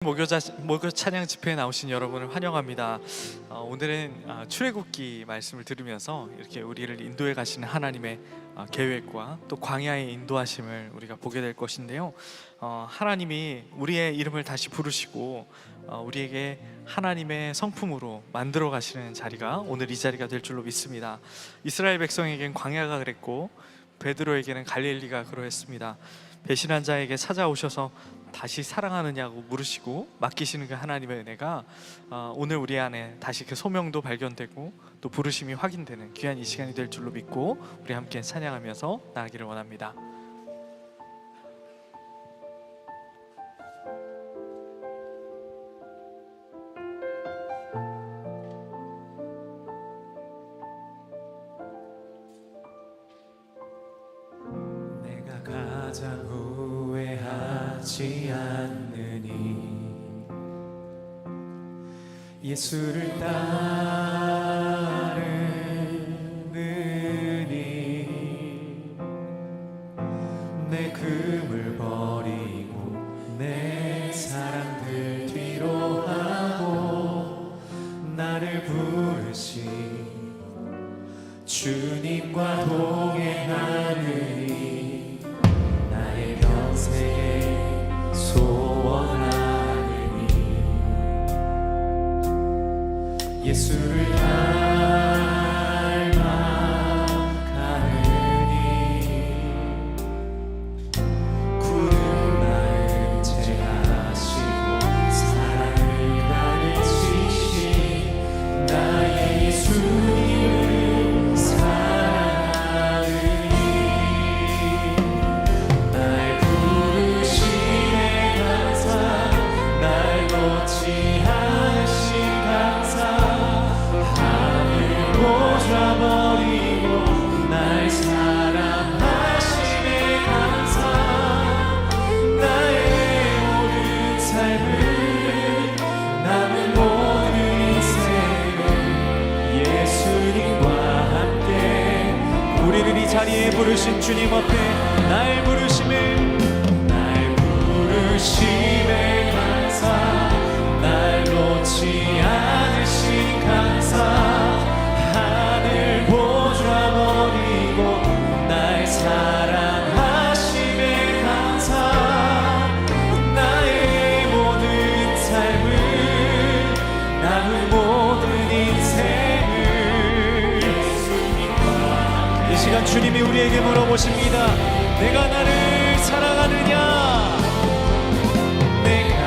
목요 찬양 집회에 나오신 여러분을 환영합니다. 오늘은 출애굽기 말씀을 들으면서 이렇게 우리를 인도해 가시는 하나님의 계획과 또 광야의 인도하심을 우리가 보게 될 것인데요. 하나님이 우리의 이름을 다시 부르시고 우리에게 하나님의 성품으로 만들어 가시는 자리가 오늘 이 자리가 될 줄로 믿습니다. 이스라엘 백성에겐 광야가 그랬고 베드로에게는 갈릴리가 그러했습니다. 배신한 자에게 찾아오셔서 다시 사랑하느냐고 물으시고 맡기시는 그 하나님의 은혜가 오늘 우리 안에 다시 그 소명도 발견되고 또 부르심이 확인되는 귀한 이 시간이 될 줄로 믿고 우리 함께 찬양하면서 나아가기를 원합니다. 내가 가장 후회하지 않느니 예수를 따르느니 내 금을 버리고 내 사랑들 뒤로 하고 나를 부르신 주님과 동행하느니 나의 평생에 소원하느니 예수를 닮아가느니 구름 나를 제하시고 사랑을 가르치신 나의 예수님을 사랑하느니 날 부르심에 감사 날 놓지 않으신 감사 하늘 보좌 버리고 날 사랑하심에 감사 나의 모든 삶을 남은 모든 인생을 예수님과 함께 우리를 이 자리에 부르신 주님 앞에 날 부르심에 감사 날 놓지 않으신 감사 하늘 보좌 버리고 날 사랑하심에 감사 나의 모든 삶을 남은 모든 인생을 이 시간 주님이 우리에게 물어보십니다. 내가 나를 사랑하느냐? 내가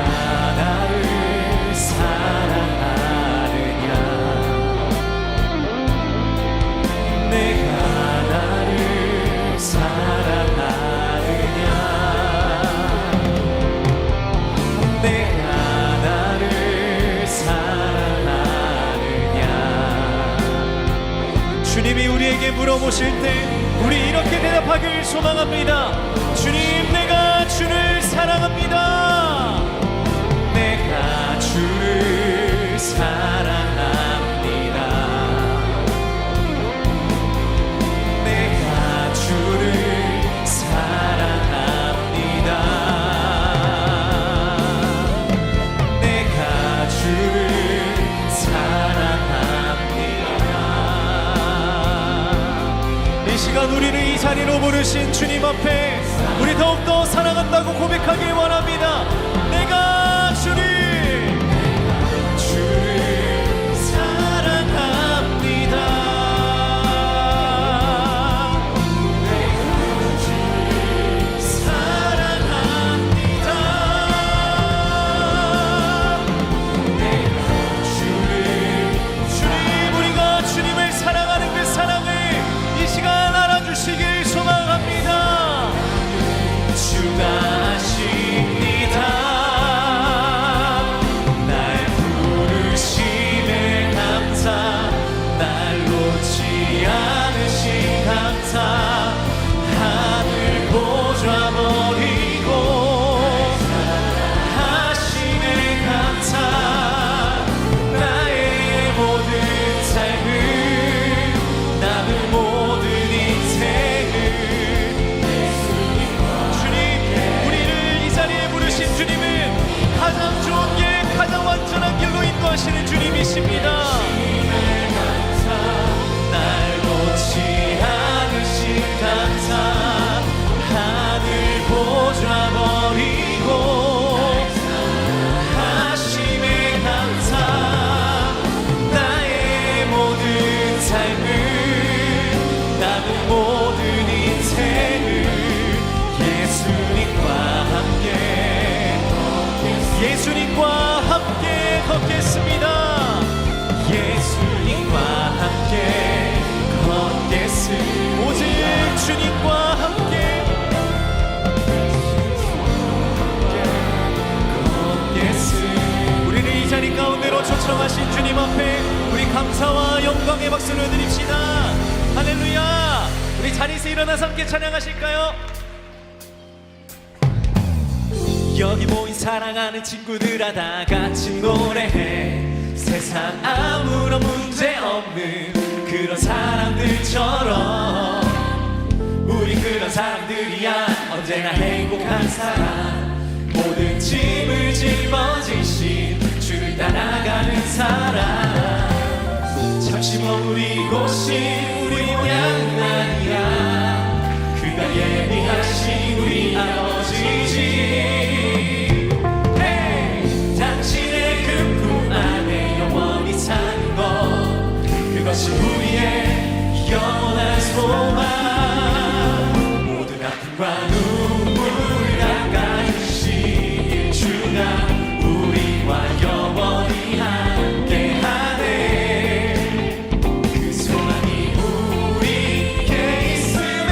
나를 사랑하느냐? 내가 나를 사랑하느냐? 내가 나를 사랑하느냐? 주님이 우리에게 물어보실 때 우리 이렇게 대답하길 소망합니다. 주님, 내가 주를 사랑합니다. 내가 주를 사랑합니다. 내가 주를 사랑합니다. 내가 주를 사랑합니다. 이 시간 우리를 이 자리로 부르신 주님 앞에 우리 더욱더 사랑한다고 고백하길 원합니다. 내가 주를 사랑합니다. 내가 주를 사랑합니다. 내가 주님 우리가 주님을 사랑하는 그 사랑을 이 시간 알아주시길 소망합니다. 주가 하십니다. 인도하시는 주님이십니다. 날 놓지 않으신 감사, 하늘 보좌 버리고 하심의 감사, 나의 모든 삶을, 남은 모든 인생을 예수님과 함께 걷겠습니다. 예수님과 함께 걷겠습니다. 오직 주님과 함께 걷겠습니다. 우리를 이 자리 가운데로 초청하신 주님 앞에 우리 감사와 영광의 박수를 드립시다. 할렐루야. 우리 자리에서 일어나서 함께 찬양하실까요? 여기 모인 사랑하는 친구들아 다 같이 노래해. 세상 아무런 문제 없는 그런 사람들처럼 우리 그런 사람들이야. 언제나 행복한 사람, 모든 짐을 짊어지신 주를 따라가는 사람. 잠시 머무리고 신 우리 모양은 아니야. 그가 예비하신 우리 아버지지. 당신의 그 품 안에 영원히 사는 것, 그것이 우리의 영원한 소망. 모든 아픔과 눈물을 닦아주신 주가 우리와 영원히 함께하네. 그 소망이 우리께 있음에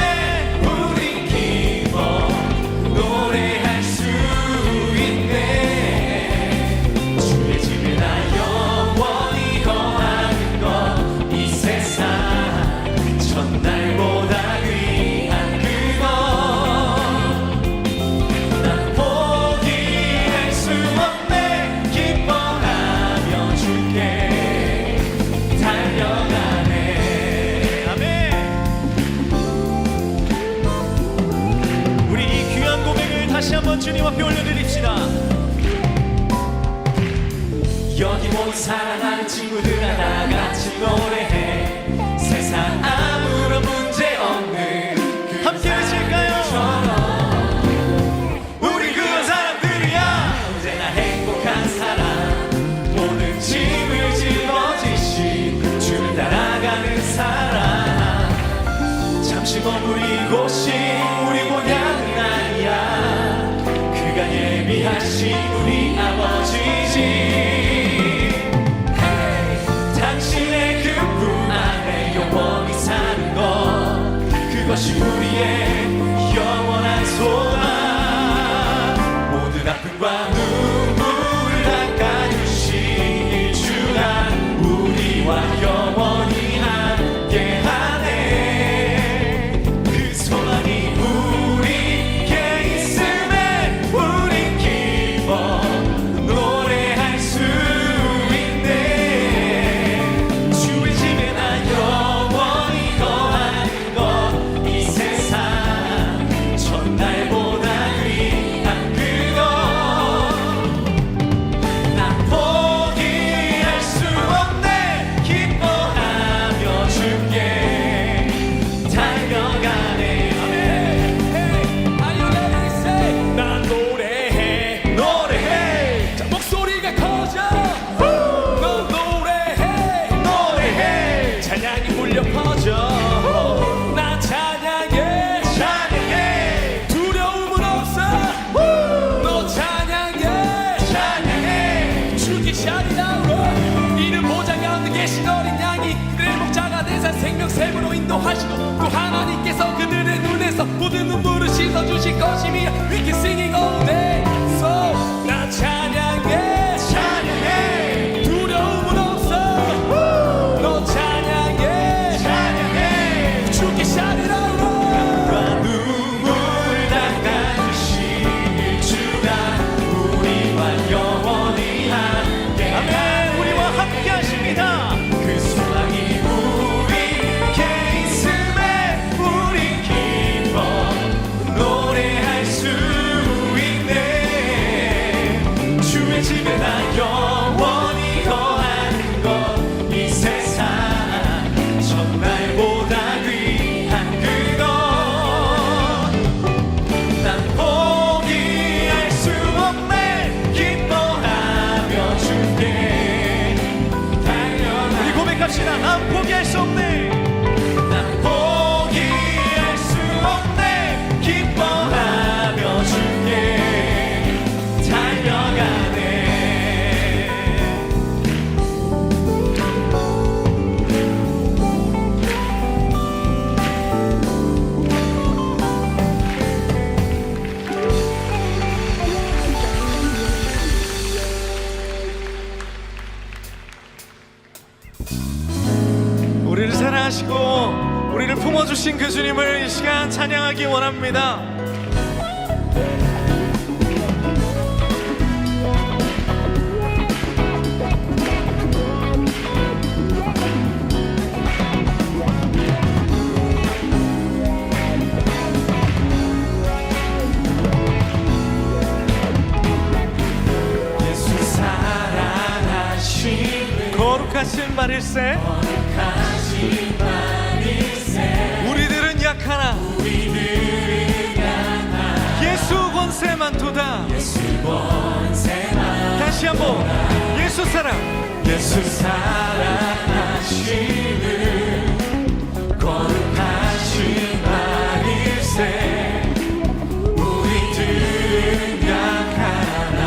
우린 기뻐 노래할 수 있네. 주의 집에 나 영원히 거하는 것, 이 세상 첫날보다 귀한 그것. 난 포기할 수 없네. 기뻐하며 주께 달려가네. 아멘. 우리 이 귀한 고백을 다시 한번 주님 앞에 올려드립시다. 여기 모인 사랑하는 친구들아 다 같이 노래해. 세상 아무런 문제 없는 그 함께 하실까요? 우리 그런 사람들이야. 언제나 행복한 사람, 모든 짐을 짊어지신 주를 따라가는 사람. 잠시 머무리고 신 우리 모양은 아니야. 그가 예비하신 우리 아버지지. 당신의 그 품 안에 영원히 사는 것, 그것이 우리의 영원한 소망. 모든 아픔과 눈물을 닦아주신 주가 우리와 영원히 함께하네. 그 소망이 우리께 있음에 우린 기뻐 노래할 수 있네. 주의 집에 나 영원히 거하는 것, 이 세상 첫날보다 귀한 그것. 난 포기할 수 없네. 기뻐하며 주께 달려가네. 난 노래해 노래해. 자, 목소리가 커져. 넌 노래해 노래해. 찬양이 울려 퍼져. 나 찬양해 찬양해. 두려움은 없어. 너 찬양해 찬양해. 주기 샤리나우로 이름 보좌 가운데 계신 어린 양이 그들의 목자가 되사 생명 샘으로 인도하시고, 또 하나님께서 그들의 눈에서 모든 눈물을 씻어주실 것이며 We can singing all day. So 나 찬양해 찬양해. 두려움은 없어. 너 찬양해 찬양해. 주기 샤리나우로 눈물 닦아주실 주가 우리와 영원히 함께. 아멘. 우리와 함께 하십니다. 그 소망이 우리께 있음에 우리 기뻐 노래할 수 있네. 주의 집에 나 영원히 거 난 포기할 수 없네. 난 포기할 수 없네. 기뻐하며 주께 달려가네. 우리를 사랑하시고 우리를 품어주신 그 주님을 이 시간 찬양하기 원합니다. 예수 사랑하시는 거룩하신 바릴새, 우리들은 약하나 예수 권세만도다. 다시 한번 예수 사랑, 예수 사랑하시는 거룩하신 바릴새, 우리들은 약하나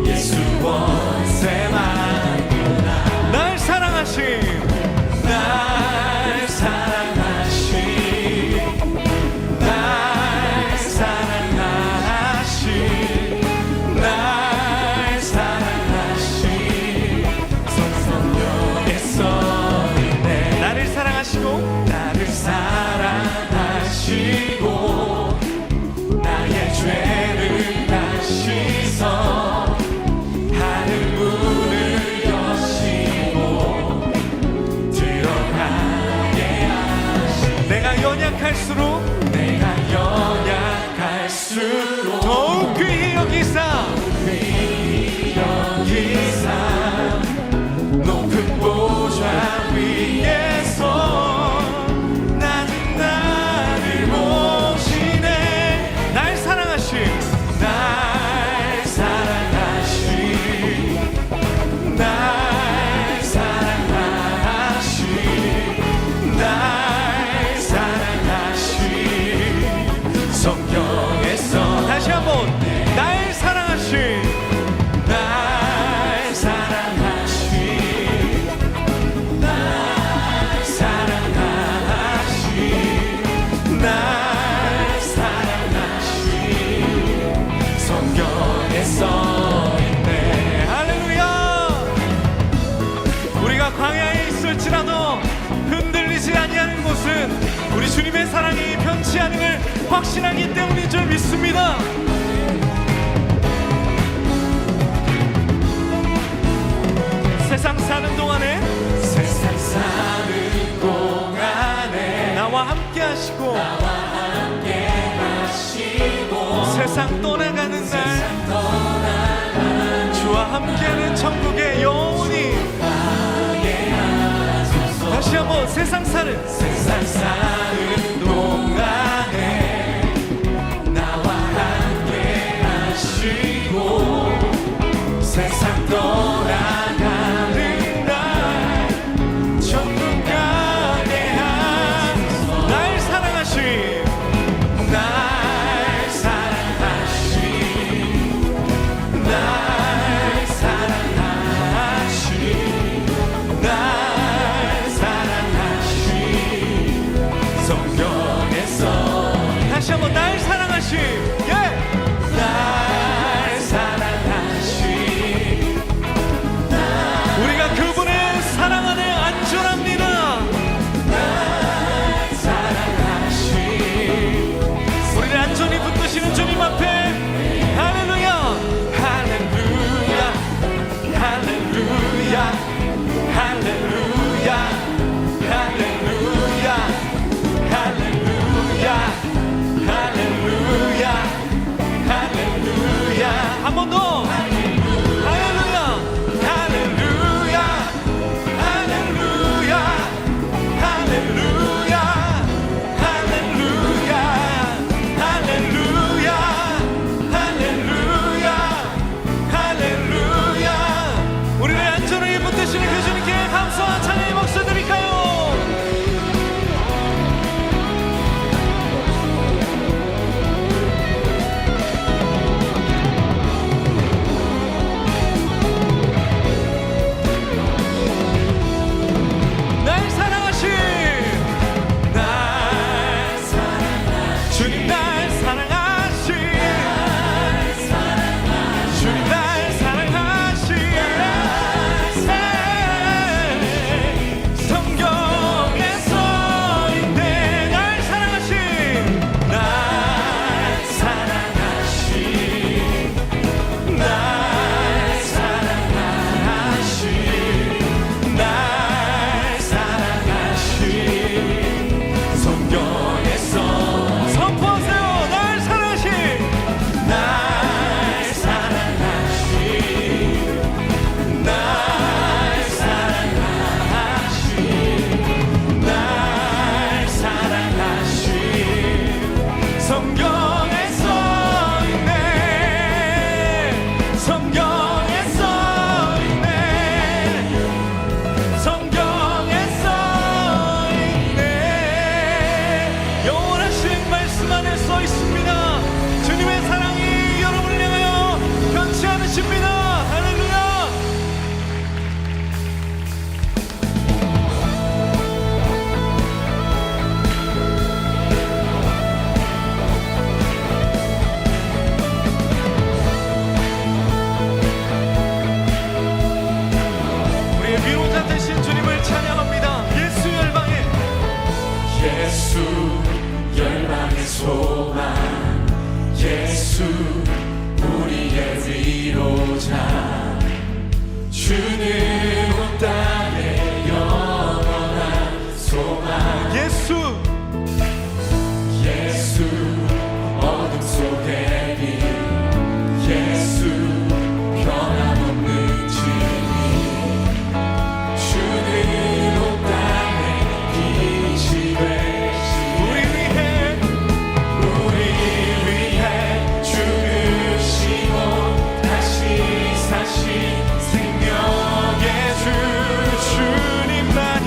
예수 권세만도다. 날 사랑하신, 날 사랑하신, 날 사랑하신, 날 사랑하신 성령에서 있네. 나를 사랑하시고, 나를 사랑하시고, 나의 죄를 다 씻어 하늘 문을 여시고 내가 연약할수록 더욱 귀히 여기사 높은 보좌 위에서 낮은 나를 모시네. 날 사랑하신, 날 사랑하신, 날 사랑하신, 날 사랑하신 성경에서 다시 한번 날 사랑하신, 날 사랑하신, 날 사랑하신, 날 사랑하신 성경에서 있네. 할렐루야. 우리가 광야에 있을지라도 흔들리지 아니하는 곳은 우리 주님의 사랑이 변치 않음을 확신하기 때문인 줄 믿습니다. 세상 사는 동안에 나와 함께 하시고 세상 떠나가는 날 주와 함께하는 천국의 영원히. 다시 한번 세상 사는 동안에 나와 함께 하시고 세상 떠나가는 날 천국 가게 한 날 사랑하신, 날 사랑하신, 날 사랑하신, 날 사랑하신 성경에서 다시 한번 날 사랑하신, 날 사랑하신, 이루자 주는 온 땅에 영원한 소망 예수 어둠 속의 빛 예수 변함없는 진리 주는 온 땅에 빛이 되시 우리 위해 죽으시고 다시 사신 생명의 주 주님만이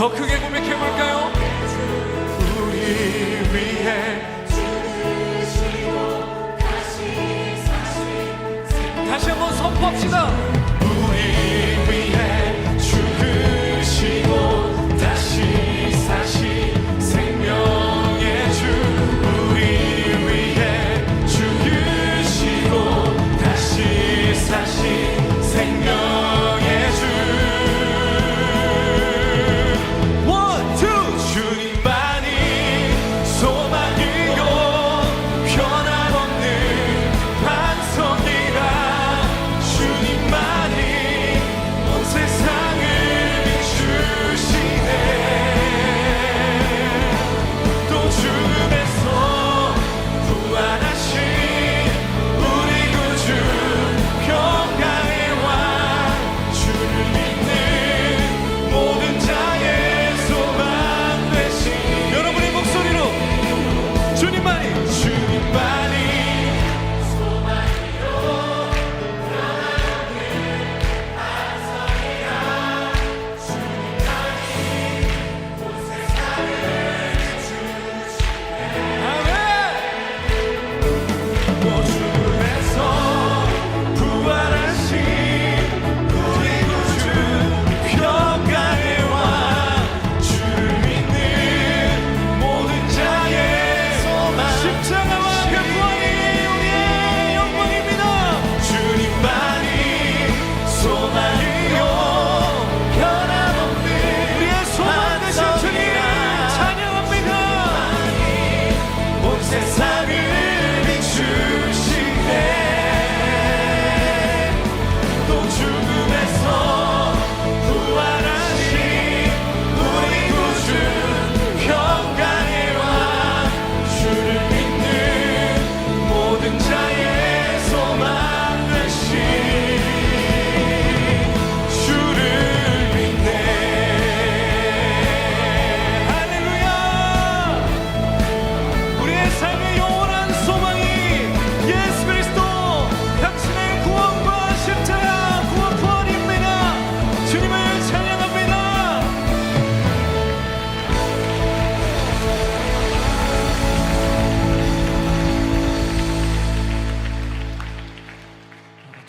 더 크게 고백해볼까요? 우리 위해 다시 한번 선포합시다. 우리 위해 죽으시고 다시 사신 생명의 주 우리 위해 죽으시고 다시 사신 생명의 주 십자가와 그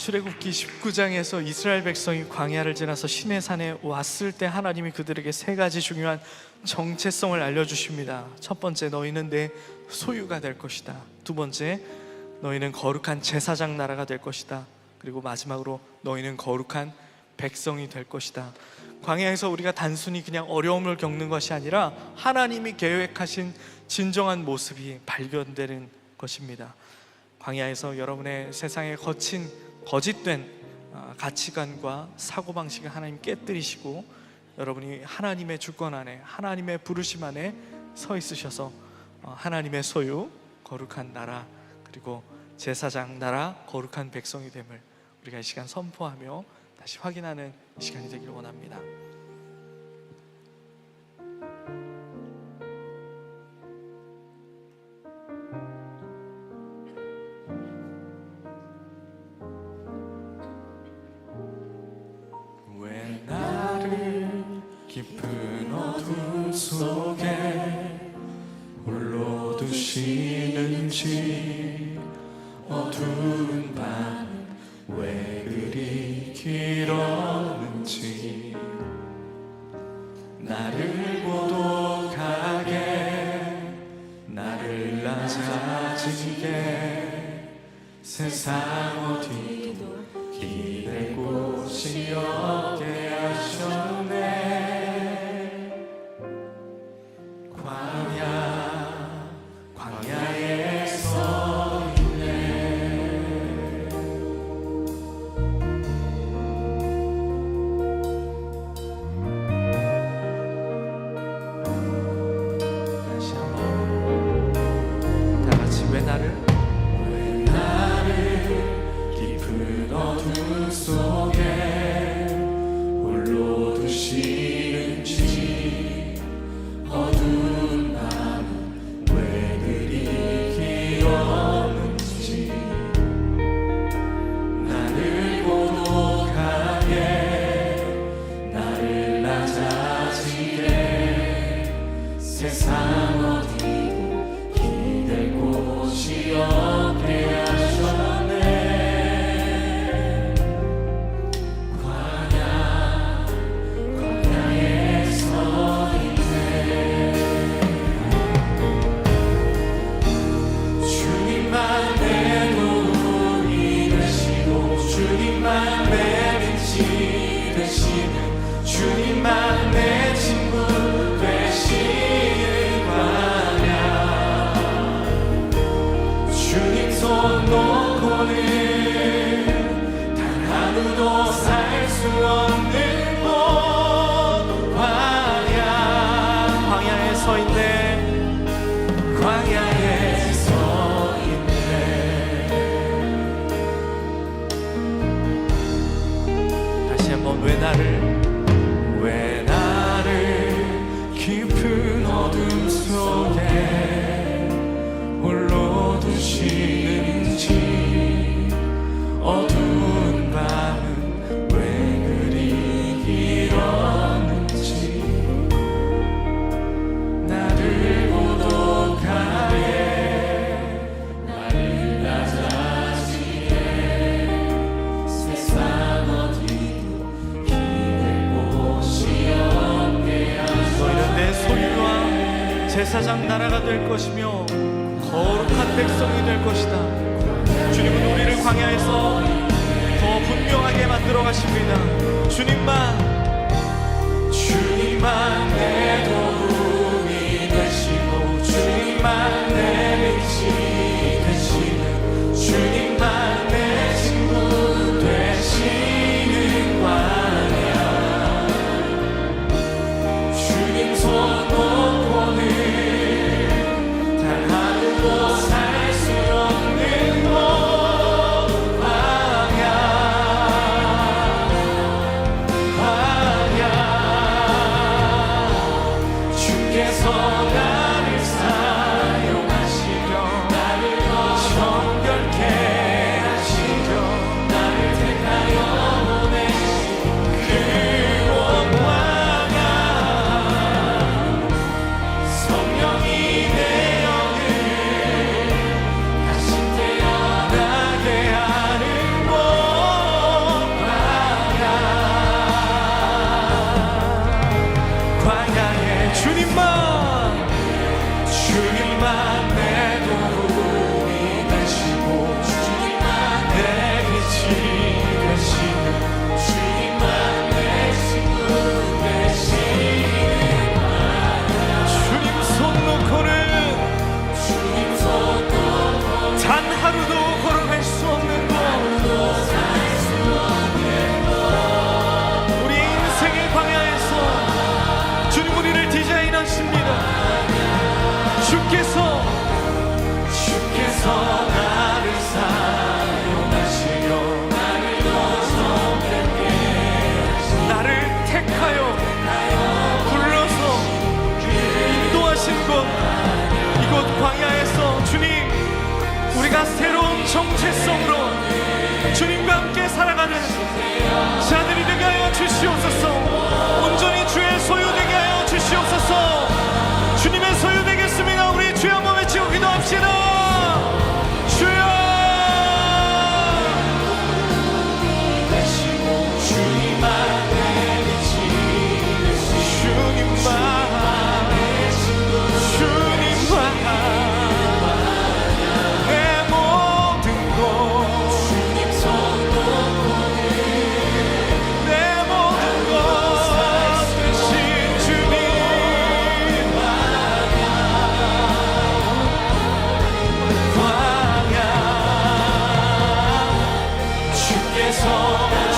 출애굽기 19장에서 이스라엘 백성이 광야를 지나서 시내산에 왔을 때 하나님이 그들에게 세 가지 중요한 정체성을 알려주십니다. 첫 번째, 너희는 내 소유가 될 것이다. 두 번째, 너희는 거룩한 제사장 나라가 될 것이다. 그리고 마지막으로 너희는 거룩한 백성이 될 것이다. 광야에서 우리가 단순히 그냥 어려움을 겪는 것이 아니라 하나님이 계획하신 진정한 모습이 발견되는 것입니다. 광야에서 여러분의 세상에 거짓된 가치관과 사고방식을 하나님 깨뜨리시고 여러분이 하나님의 주권 안에, 하나님의 부르심 안에 서 있으셔서 하나님의 소유, 거룩한 나라, 그리고 제사장 나라, 거룩한 백성이 됨을 우리가 이 시간 선포하며 다시 확인하는 시간이 되기를 원합니다. 왜 나를 깊은 어둠 속에 홀로 두시는지, 어두운 밤 왜 그리 길었는지, 나를 고독하게, 나를 낮아지게, 세상 어디도 기댈 곳이 없게 하셨네. 광야에 서 있네. 다시 한번 다 같이 왜 나를 깊은 어둠 속에 홀로 두시는지, 어두운 밤 왜 그리 길었는지, 나를 고독하게, 나를 낮아지게, 세상 어디도 기댈 곳이 없게 하셨네. 광야에 서 있네. 주님만 내 도움이 되시고, 주님만 내 빛이 되시는, 주님만 내 친구 되시는 광야. 주님 손 놓고는 단 하루도 살 수 없는 곳, 광야에 서 있네. 광야에 서 있네. 다시 한번 왜 나를 깊은 어둠 속에 홀로 두시는지, 어두운 밤은 왜 그리 길었는지, 나를 고독하게, 나를 낮아지게, 세상 어디도 기댈 곳이 없게 하소서. 너희는 내 소유와 제사장 나라가 될 것이며 거룩한 백성이 될 것이다. 주님은 우리를 광야에서 더 분명하게 만들어 가십니다. 주님만 내 도움이 되시고, 주님만 내 빛이 되시는, 주님만 내 친구 되시는 광야. 주님 손 놓고는 단 하루도 살 수 없는 곳, 광야. 정체성으로 주님과 함께 살아가는 자들이 되게 하여 주시옵소서. 온전히 주의 소유 되게 하여 주시옵소서. 주님의 소유 되겠습니다. 우리 주여 한번 외치고 기도합시다. 주여, 주님만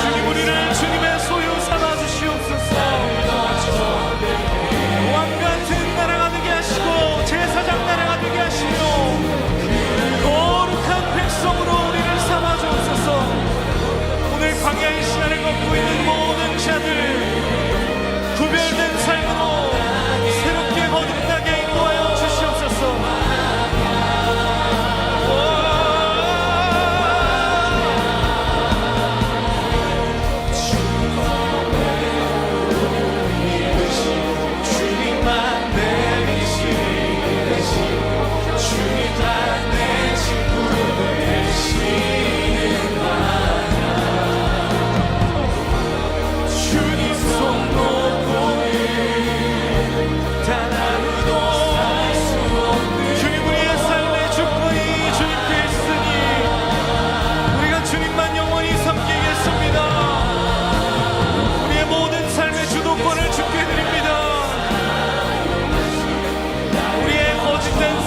주님 우리를 주님의 소유 삼아 주시옵소서. 왕 같은 나라가 되게 하시고 제사장 나라가 되게 하시며 거룩한 백성으로 우리를 삼아 주옵소서. 오늘 광야의 시간을 걷고 있는 모든 자들 구별된 삶으로 새롭게 거듭나게 인도하여 주시옵소서.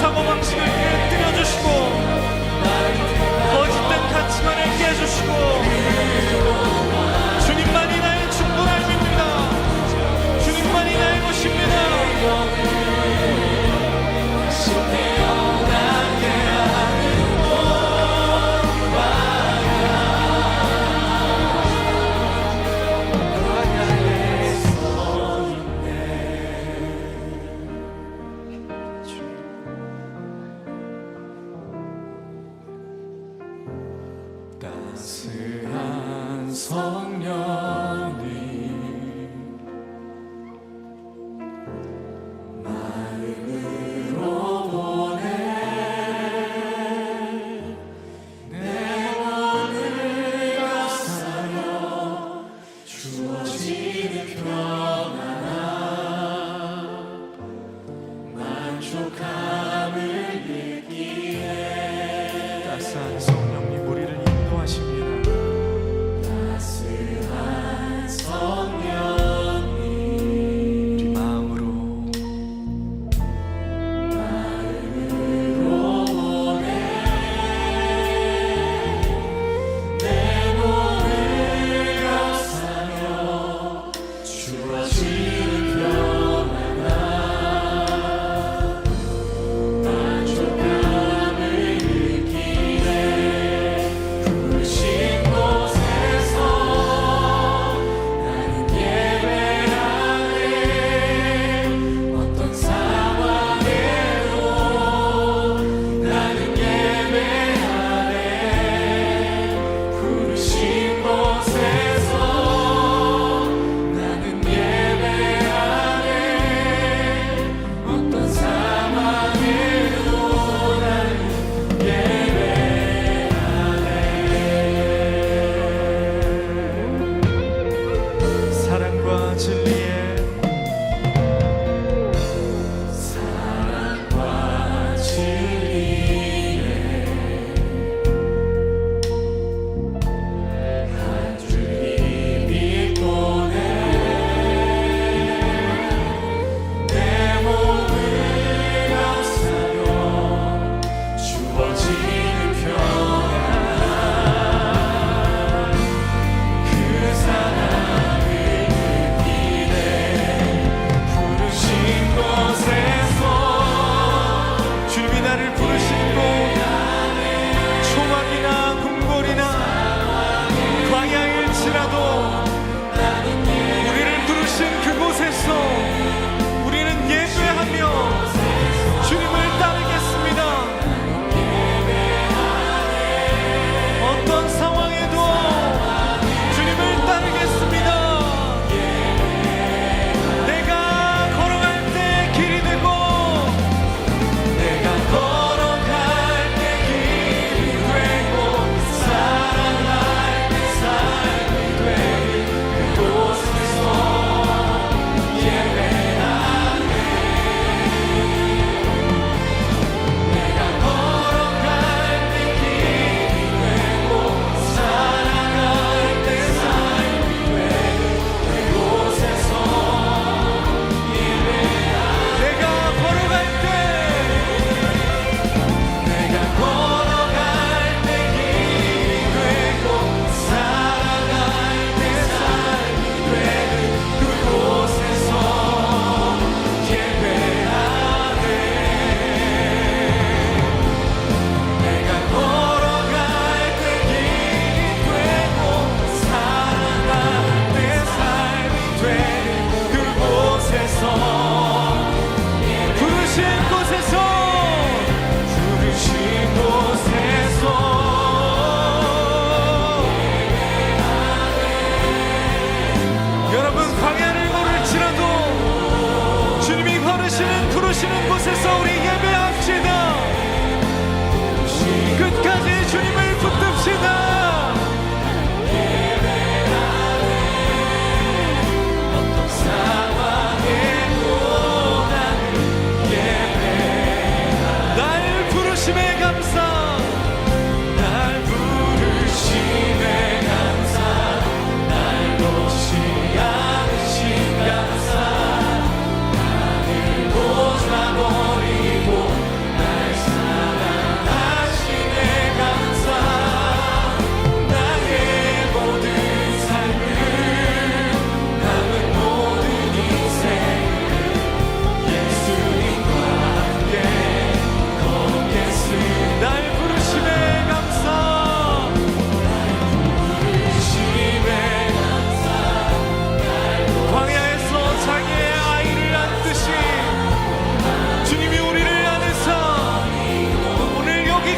사고방식을 깨뜨려주시고 거짓된 가치관을 깨주시고 주님만이 나의 충분함입니다. 주님만이 나의 것입니다. 따스한 성령이 마음으로 보내 내 몸을 감싸며 주어지는 평안함 만족함을 느끼네. 따스한 성령님 우리를 인도하십니다. 따스한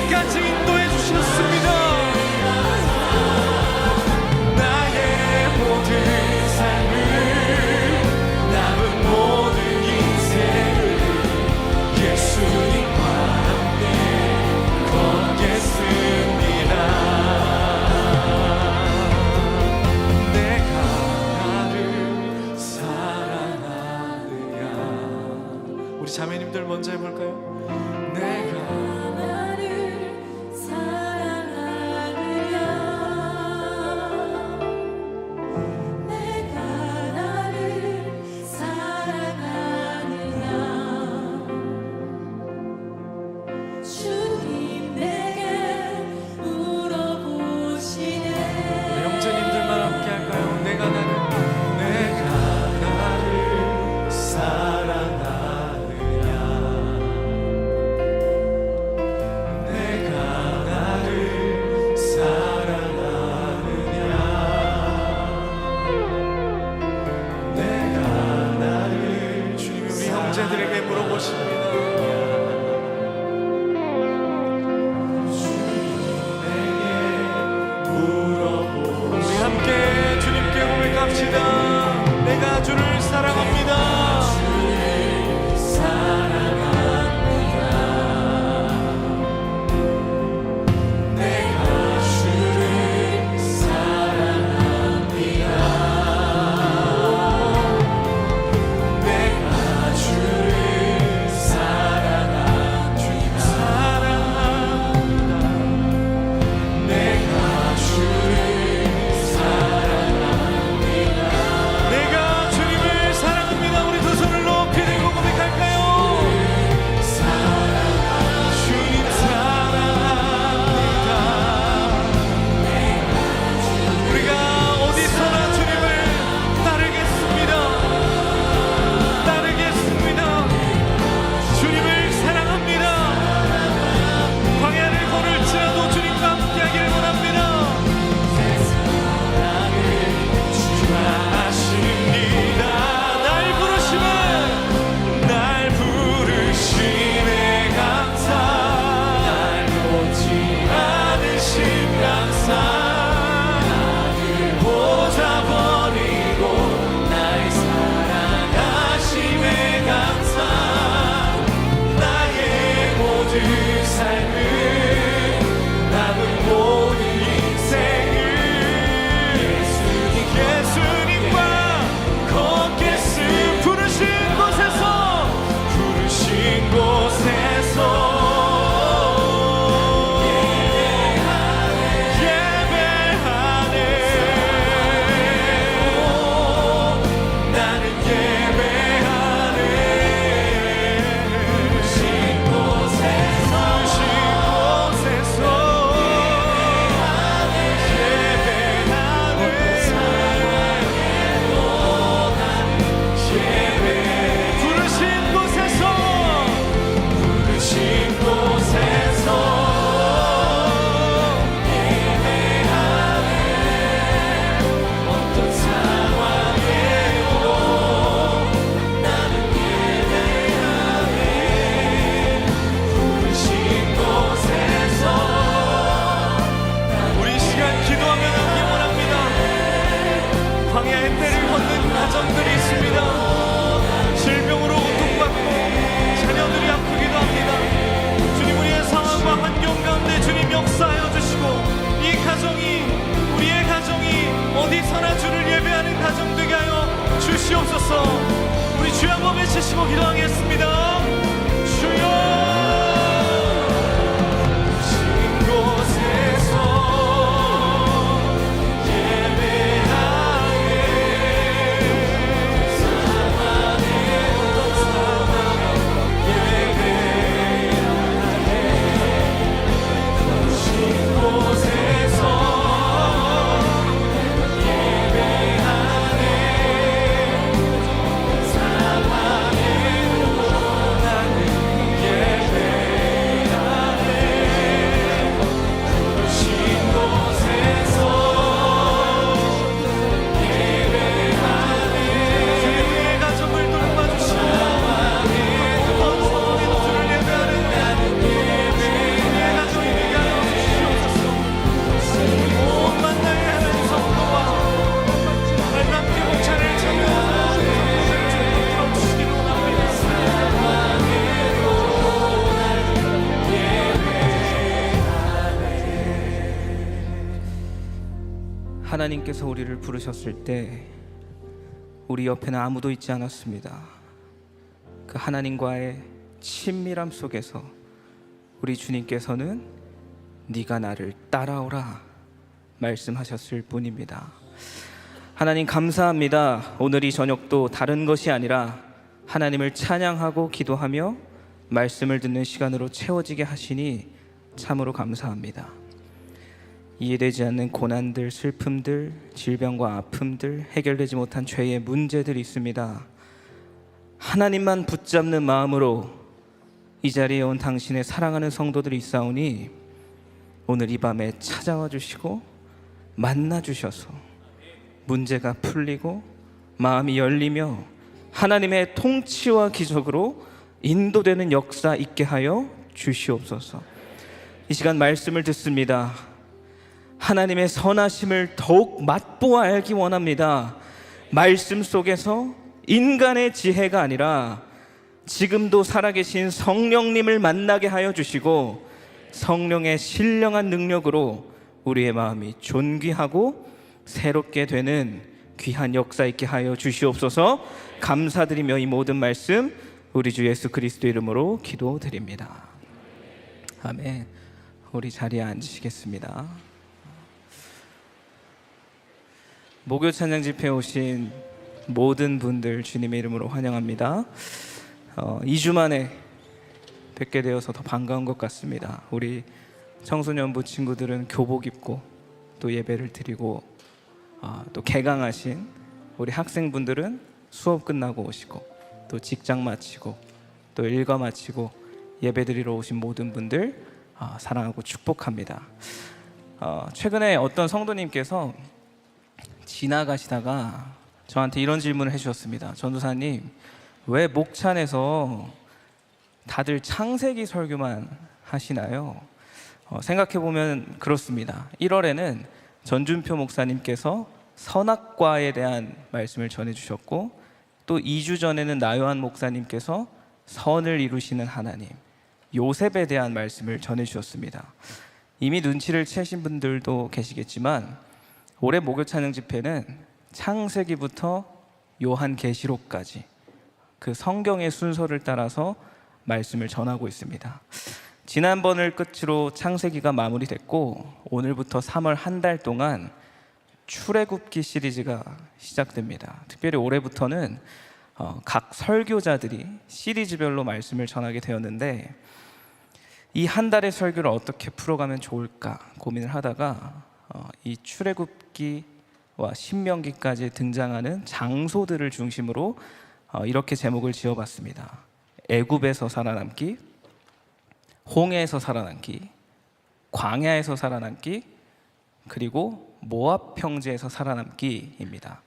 여기까지 인도해 주셨습니다. 나의 모든 삶을 남은 모든 인생을 예수님과 함께 걷겠습니다. 내가 나를 사랑하느냐. 우리 자매님들 먼저 해볼까요? 내가 나를 사랑하느냐 내가 나를 사랑하느냐 주님 내게 물어보시네 우리 형제님들만 함께 할까요? 내가 나를 사랑하느냐. 내가 나를 사랑하느냐. 내가 나를 주님이 우리 형제들에게 물어보십니다. 우리 함께 주님께 고백합시다. 내가 주를 사랑합니다. 내가 주님을 사랑합니다. 우리 두 손을 높이 들고 고백할까요? 주님 사랑합니다. 우리가 어디서나 주님을 따르겠습니다. 주님을 사랑합니다. 광야를 걸을지라도 주님과 함께하길 원합니다. 아십니다. 날 부르심에 감사. 날 놓지 않으심 감사. 나를 보자버리고 날 사랑하심에 감사. 나의 모든 삶을 남은 모든 인생을 예수님과 걷겠음. 부르신 곳에서 예배하네. 나는 예배하네. 부르신 곳에서 우리 시간 기도하며 하기 원합니다. 광야의 때를 걷는 가정들이 있습니다. 질병으로 고통받고 자녀들이 아프기도 합니다. 주님, 우리의 상황과 환경 가운데 주님 역사하여 주시고 이 가정이, 우리의 가정이 어디서나 주를 예배하는 가정 되게 하여 주시옵소서. 우리 주여 한번 외치시고 기도하겠습니다. 주여 곳에서 예배하네. 하나님께서 우리를 부르셨을 때 우리 옆에는 아무도 있지 않았습니다. 그 하나님과의 친밀함 속에서 우리 주님께서는 네가 나를 따라오라 말씀하셨을 뿐입니다. 하나님 감사합니다. 오늘 이 저녁도 다른 것이 아니라 하나님을 찬양하고 기도하며 말씀을 듣는 시간으로 채워지게 하시니 참으로 감사합니다. 이해되지 않는 고난들, 슬픔들, 질병과 아픔들, 해결되지 못한 죄의 문제들이 있습니다. 하나님만 붙잡는 마음으로 이 자리에 온 당신의 사랑하는 성도들이 있사오니 오늘 이 밤에 찾아와 주시고 만나 주셔서 문제가 풀리고 마음이 열리며 하나님의 통치와 기적으로 인도되는 역사 있게 하여 주시옵소서. 이 시간 말씀을 듣습니다. 하나님의 선하심을 더욱 맛보아 알기 원합니다. 말씀 속에서 인간의 지혜가 아니라 지금도 살아계신 성령님을 만나게 하여 주시고 성령의 신령한 능력으로 우리의 마음이 존귀하고 새롭게 되는 귀한 역사 있게 하여 주시옵소서. 감사드리며 이 모든 말씀 우리 주 예수 그리스도 이름으로 기도드립니다. 아멘. 우리 자리에 앉으시겠습니다. 목요 찬양 집회에 오신 모든 분들 주님의 이름으로 환영합니다. 2주 만에 뵙게 되어서 더 반가운 것 같습니다. 우리 청소년부 친구들은 교복 입고 또 예배를 드리고 또 개강하신 우리 학생분들은 수업 끝나고 오시고 또 직장 마치고 또 일과 마치고 예배 드리러 오신 모든 분들 사랑하고 축복합니다. 최근에 어떤 성도님께서 지나가시다가 저한테 이런 질문을 해주셨습니다. 전도사님, 왜 목찬에서 다들 창세기 설교만 하시나요? 생각해보면 그렇습니다. 1월에는 전준표 목사님께서 선악과에 대한 말씀을 전해주셨고 또 2주 전에는 나요한 목사님께서 선을 이루시는 하나님, 요셉에 대한 말씀을 전해주셨습니다. 이미 눈치를 채신 분들도 계시겠지만 올해 목요 찬양 집회는 창세기부터 요한계시록까지 그 성경의 순서를 따라서 말씀을 전하고 있습니다. 지난번을 끝으로 창세기가 마무리됐고 오늘부터 3월 한 달 동안 출애굽기 시리즈가 시작됩니다. 특별히 올해부터는 각 설교자들이 시리즈별로 말씀을 전하게 되었는데 이 한 달의 설교를 어떻게 풀어가면 좋을까 고민을 하다가 이 출애굽기와 신명기까지 등장하는 장소들을 중심으로 이렇게 제목을 지어봤습니다. 애굽에서 살아남기, 홍해에서 살아남기, 광야에서 살아남기, 그리고 모압 평지에서 살아남기입니다.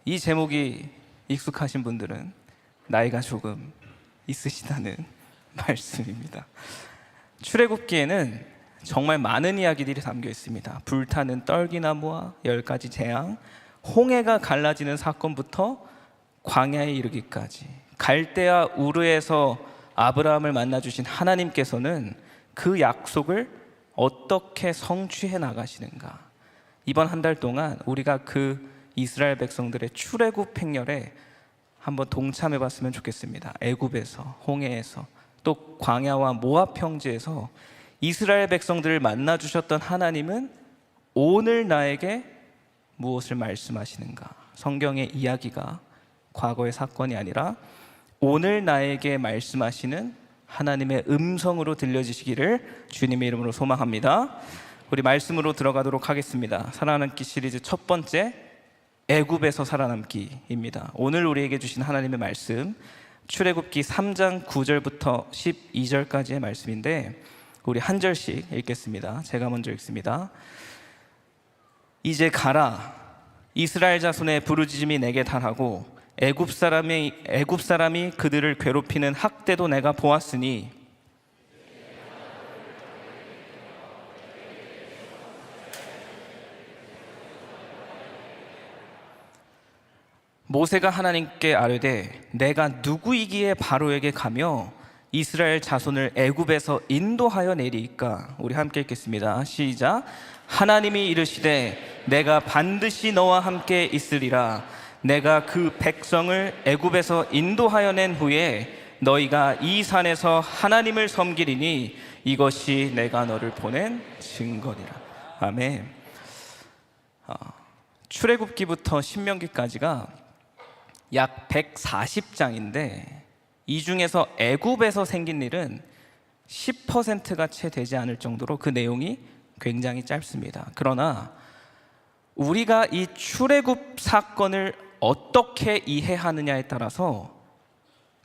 이 제목이 익숙하신 분들은 나이가 조금 있으시다는 말씀입니다. 출애굽기에는 정말 많은 이야기들이 담겨 있습니다. 불타는 떨기나무와 10가지 재앙, 홍해가 갈라지는 사건부터 광야에 이르기까지, 갈대아 우르에서 아브라함을 만나주신 하나님께서는 그 약속을 어떻게 성취해 나가시는가. 이번 한 달 동안 우리가 그 이스라엘 백성들의 출애굽 행렬에 한번 동참해 봤으면 좋겠습니다. 애굽에서, 홍해에서, 또 광야와 모압 평지에서 이스라엘 백성들을 만나 주셨던 하나님은 오늘 나에게 무엇을 말씀하시는가. 성경의 이야기가 과거의 사건이 아니라 오늘 나에게 말씀하시는 하나님의 음성으로 들려지시기를 주님의 이름으로 소망합니다. 우리 말씀으로 들어가도록 하겠습니다. 살아남기 시리즈 첫 번째, 애굽에서 살아남기입니다. 오늘 우리에게 주신 하나님의 말씀, 출애굽기 3장 9절부터 12절까지의 말씀인데 우리 한 절씩 읽겠습니다. 제가 먼저 읽습니다. 이제 가라. 이스라엘 자손의 부르짖음이 내게 달하고 애굽 사람이 그들을 괴롭히는 학대도 내가 보았으니 모세가 하나님께 아뢰되 내가 누구이기에 바로에게 가며 이스라엘 자손을 애굽에서 인도하여 내리이까? 우리 함께 읽겠습니다. 시작. 하나님이 이르시되 내가 반드시 너와 함께 있으리라. 내가 그 백성을 애굽에서 인도하여 낸 후에 너희가 이 산에서 하나님을 섬기리니 이것이 내가 너를 보낸 증거니라. 아멘. 출애굽기부터 신명기까지가 약 140장인데 이 중에서 애굽에서 생긴 일은 10%가 채 되지 않을 정도로 그 내용이 굉장히 짧습니다. 그러나 우리가 이 출애굽 사건을 어떻게 이해하느냐에 따라서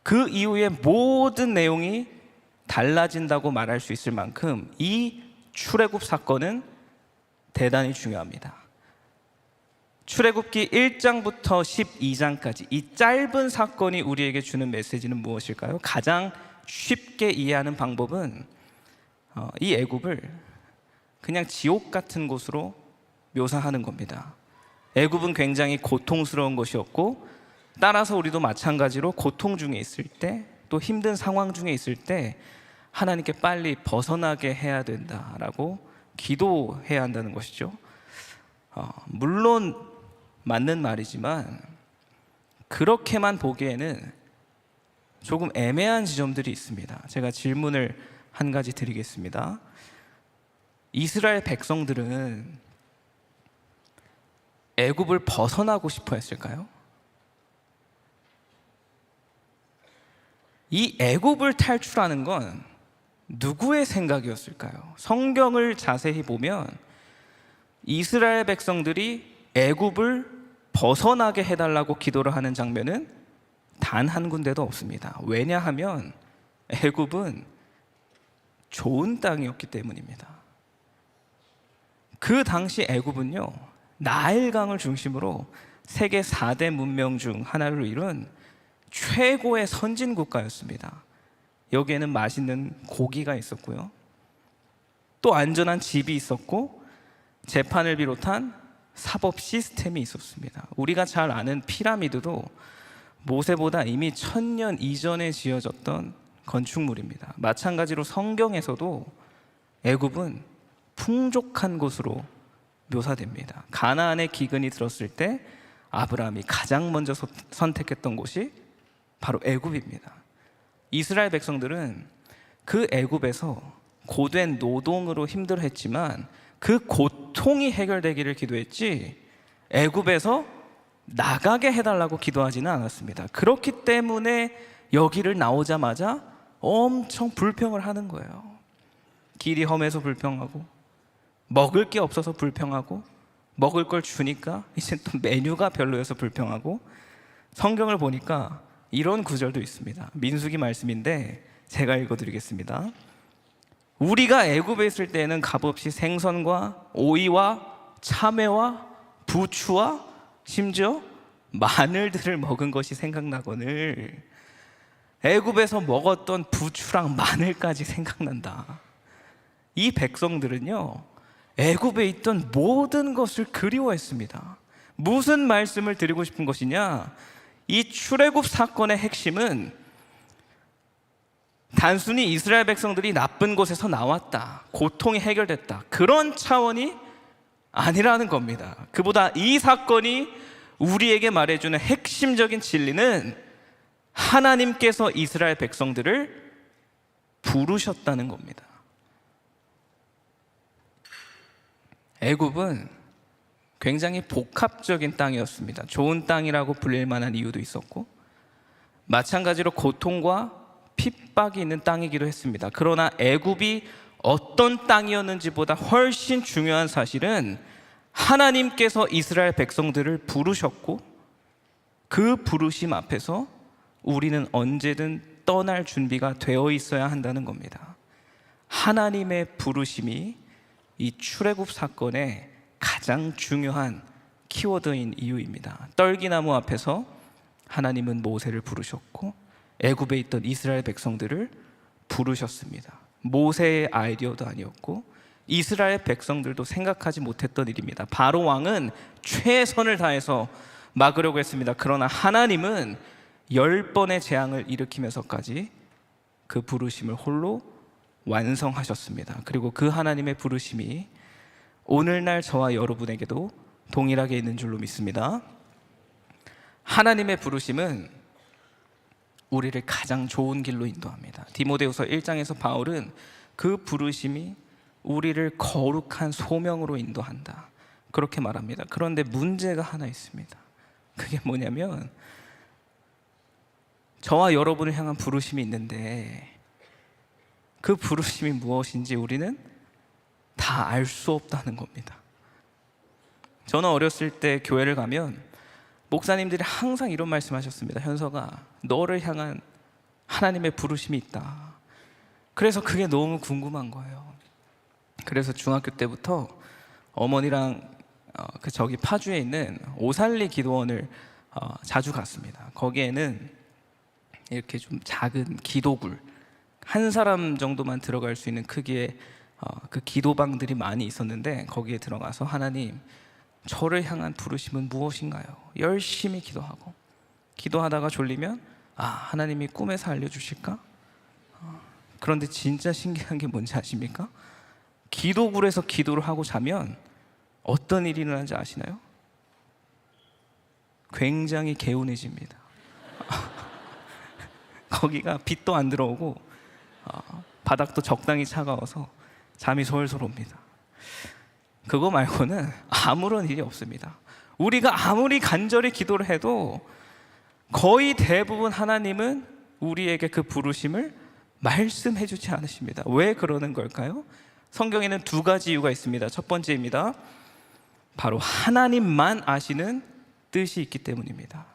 그 이후의 모든 내용이 달라진다고 말할 수 있을 만큼 이 출애굽 사건은 대단히 중요합니다. 출애굽기 1장부터 12장까지 이 짧은 사건이 우리에게 주는 메시지는 무엇일까요? 가장 쉽게 이해하는 방법은 이 애굽을 그냥 지옥 같은 곳으로 묘사하는 겁니다. 애굽은 굉장히 고통스러운 것이었고 따라서 우리도 마찬가지로 고통 중에 있을 때 또 힘든 상황 중에 있을 때 하나님께 빨리 벗어나게 해야 된다라고 기도해야 한다는 것이죠. 물론 맞는 말이지만 그렇게만 보기에는 조금 애매한 지점들이 있습니다. 제가 질문을 한 가지 드리겠습니다. 이스라엘 백성들은 애굽을 벗어나고 싶어 했을까요? 이 애굽을 탈출하는 건 누구의 생각이었을까요? 성경을 자세히 보면 이스라엘 백성들이 애굽을 벗어나게 해달라고 기도를 하는 장면은 단 한 군데도 없습니다. 왜냐하면 애굽은 좋은 땅이었기 때문입니다. 그 당시 애굽은요, 나일강을 중심으로 세계 4대 문명 중 하나를 이룬 최고의 선진 국가였습니다. 여기에는 맛있는 고기가 있었고요, 또 안전한 집이 있었고 재판을 비롯한 사법 시스템이 있었습니다. 우리가 잘 아는 피라미드도 모세보다 이미 1000년 이전에 지어졌던 건축물입니다. 마찬가지로 성경에서도 애굽은 풍족한 곳으로 묘사됩니다. 가나안의 기근이 들었을 때 아브라함이 가장 먼저 선택했던 곳이 바로 애굽입니다. 이스라엘 백성들은 그 애굽에서 고된 노동으로 힘들어했지만 그 고통이 해결되기를 기도했지 애굽에서 나가게 해달라고 기도하지는 않았습니다. 그렇기 때문에 여기를 나오자마자 엄청 불평을 하는 거예요. 길이 험해서 불평하고, 먹을 게 없어서 불평하고, 먹을 걸 주니까 이제 또 메뉴가 별로여서 불평하고. 성경을 보니까 이런 구절도 있습니다. 민수기 말씀인데 제가 읽어드리겠습니다. 우리가 애굽에 있을 때에는 값없이 생선과 오이와 참외와 부추와 심지어 마늘들을 먹은 것이 생각나거늘 애굽에서 먹었던 부추랑 마늘까지 생각난다. 이 백성들은요, 애굽에 있던 모든 것을 그리워했습니다. 무슨 말씀을 드리고 싶은 것이냐? 이 출애굽 사건의 핵심은 단순히 이스라엘 백성들이 나쁜 곳에서 나왔다, 고통이 해결됐다, 그런 차원이 아니라는 겁니다. 그보다 이 사건이 우리에게 말해주는 핵심적인 진리는 하나님께서 이스라엘 백성들을 부르셨다는 겁니다. 애굽은 굉장히 복합적인 땅이었습니다. 좋은 땅이라고 불릴 만한 이유도 있었고, 마찬가지로 고통과 핍박이 있는 땅이기도 했습니다. 그러나 애굽이 어떤 땅이었는지보다 훨씬 중요한 사실은 하나님께서 이스라엘 백성들을 부르셨고, 그 부르심 앞에서 우리는 언제든 떠날 준비가 되어 있어야 한다는 겁니다. 하나님의 부르심이 이 출애굽 사건의 가장 중요한 키워드인 이유입니다. 떨기나무 앞에서 하나님은 모세를 부르셨고 애굽에 있던 이스라엘 백성들을 부르셨습니다. 모세의 아이디어도 아니었고 이스라엘 백성들도 생각하지 못했던 일입니다. 바로 왕은 최선을 다해서 막으려고 했습니다. 그러나 하나님은 10번의 재앙을 일으키면서까지 그 부르심을 홀로 완성하셨습니다. 그리고 그 하나님의 부르심이 오늘날 저와 여러분에게도 동일하게 있는 줄로 믿습니다. 하나님의 부르심은 우리를 가장 좋은 길로 인도합니다. 디모데후서 1장에서 바울은 그 부르심이 우리를 거룩한 소명으로 인도한다, 그렇게 말합니다. 그런데 문제가 하나 있습니다. 그게 뭐냐면 저와 여러분을 향한 부르심이 있는데 그 부르심이 무엇인지 우리는 다 알 수 없다는 겁니다. 저는 어렸을 때 교회를 가면 목사님들이 항상 이런 말씀하셨습니다. 현서가, 너를 향한 하나님의 부르심이 있다. 그래서 그게 너무 궁금한 거예요. 그래서 중학교 때부터 어머니랑 저기 파주에 있는 오살리 기도원을 자주 갔습니다. 거기에는 이렇게 좀 작은 기도굴, 한 사람 정도만 들어갈 수 있는 크기의 그 기도방들이 많이 있었는데, 거기에 들어가서 하나님, 저를 향한 부르심은 무엇인가요? 열심히 기도하고, 기도하다가 졸리면 하나님이 꿈에서 알려주실까? 그런데 진짜 신기한 게 뭔지 아십니까? 기도굴에서 기도를 하고 자면 어떤 일이 일어나는지 아시나요? 굉장히 개운해집니다. 거기가 빛도 안 들어오고 바닥도 적당히 차가워서 잠이 솔솔 옵니다. 그거 말고는 아무런 일이 없습니다. 우리가 아무리 간절히 기도를 해도 거의 대부분 하나님은 우리에게 그 부르심을 말씀해 주지 않으십니다. 왜 그러는 걸까요? 성경에는 두 가지 이유가 있습니다. 첫 번째입니다. 바로 하나님만 아시는 뜻이 있기 때문입니다.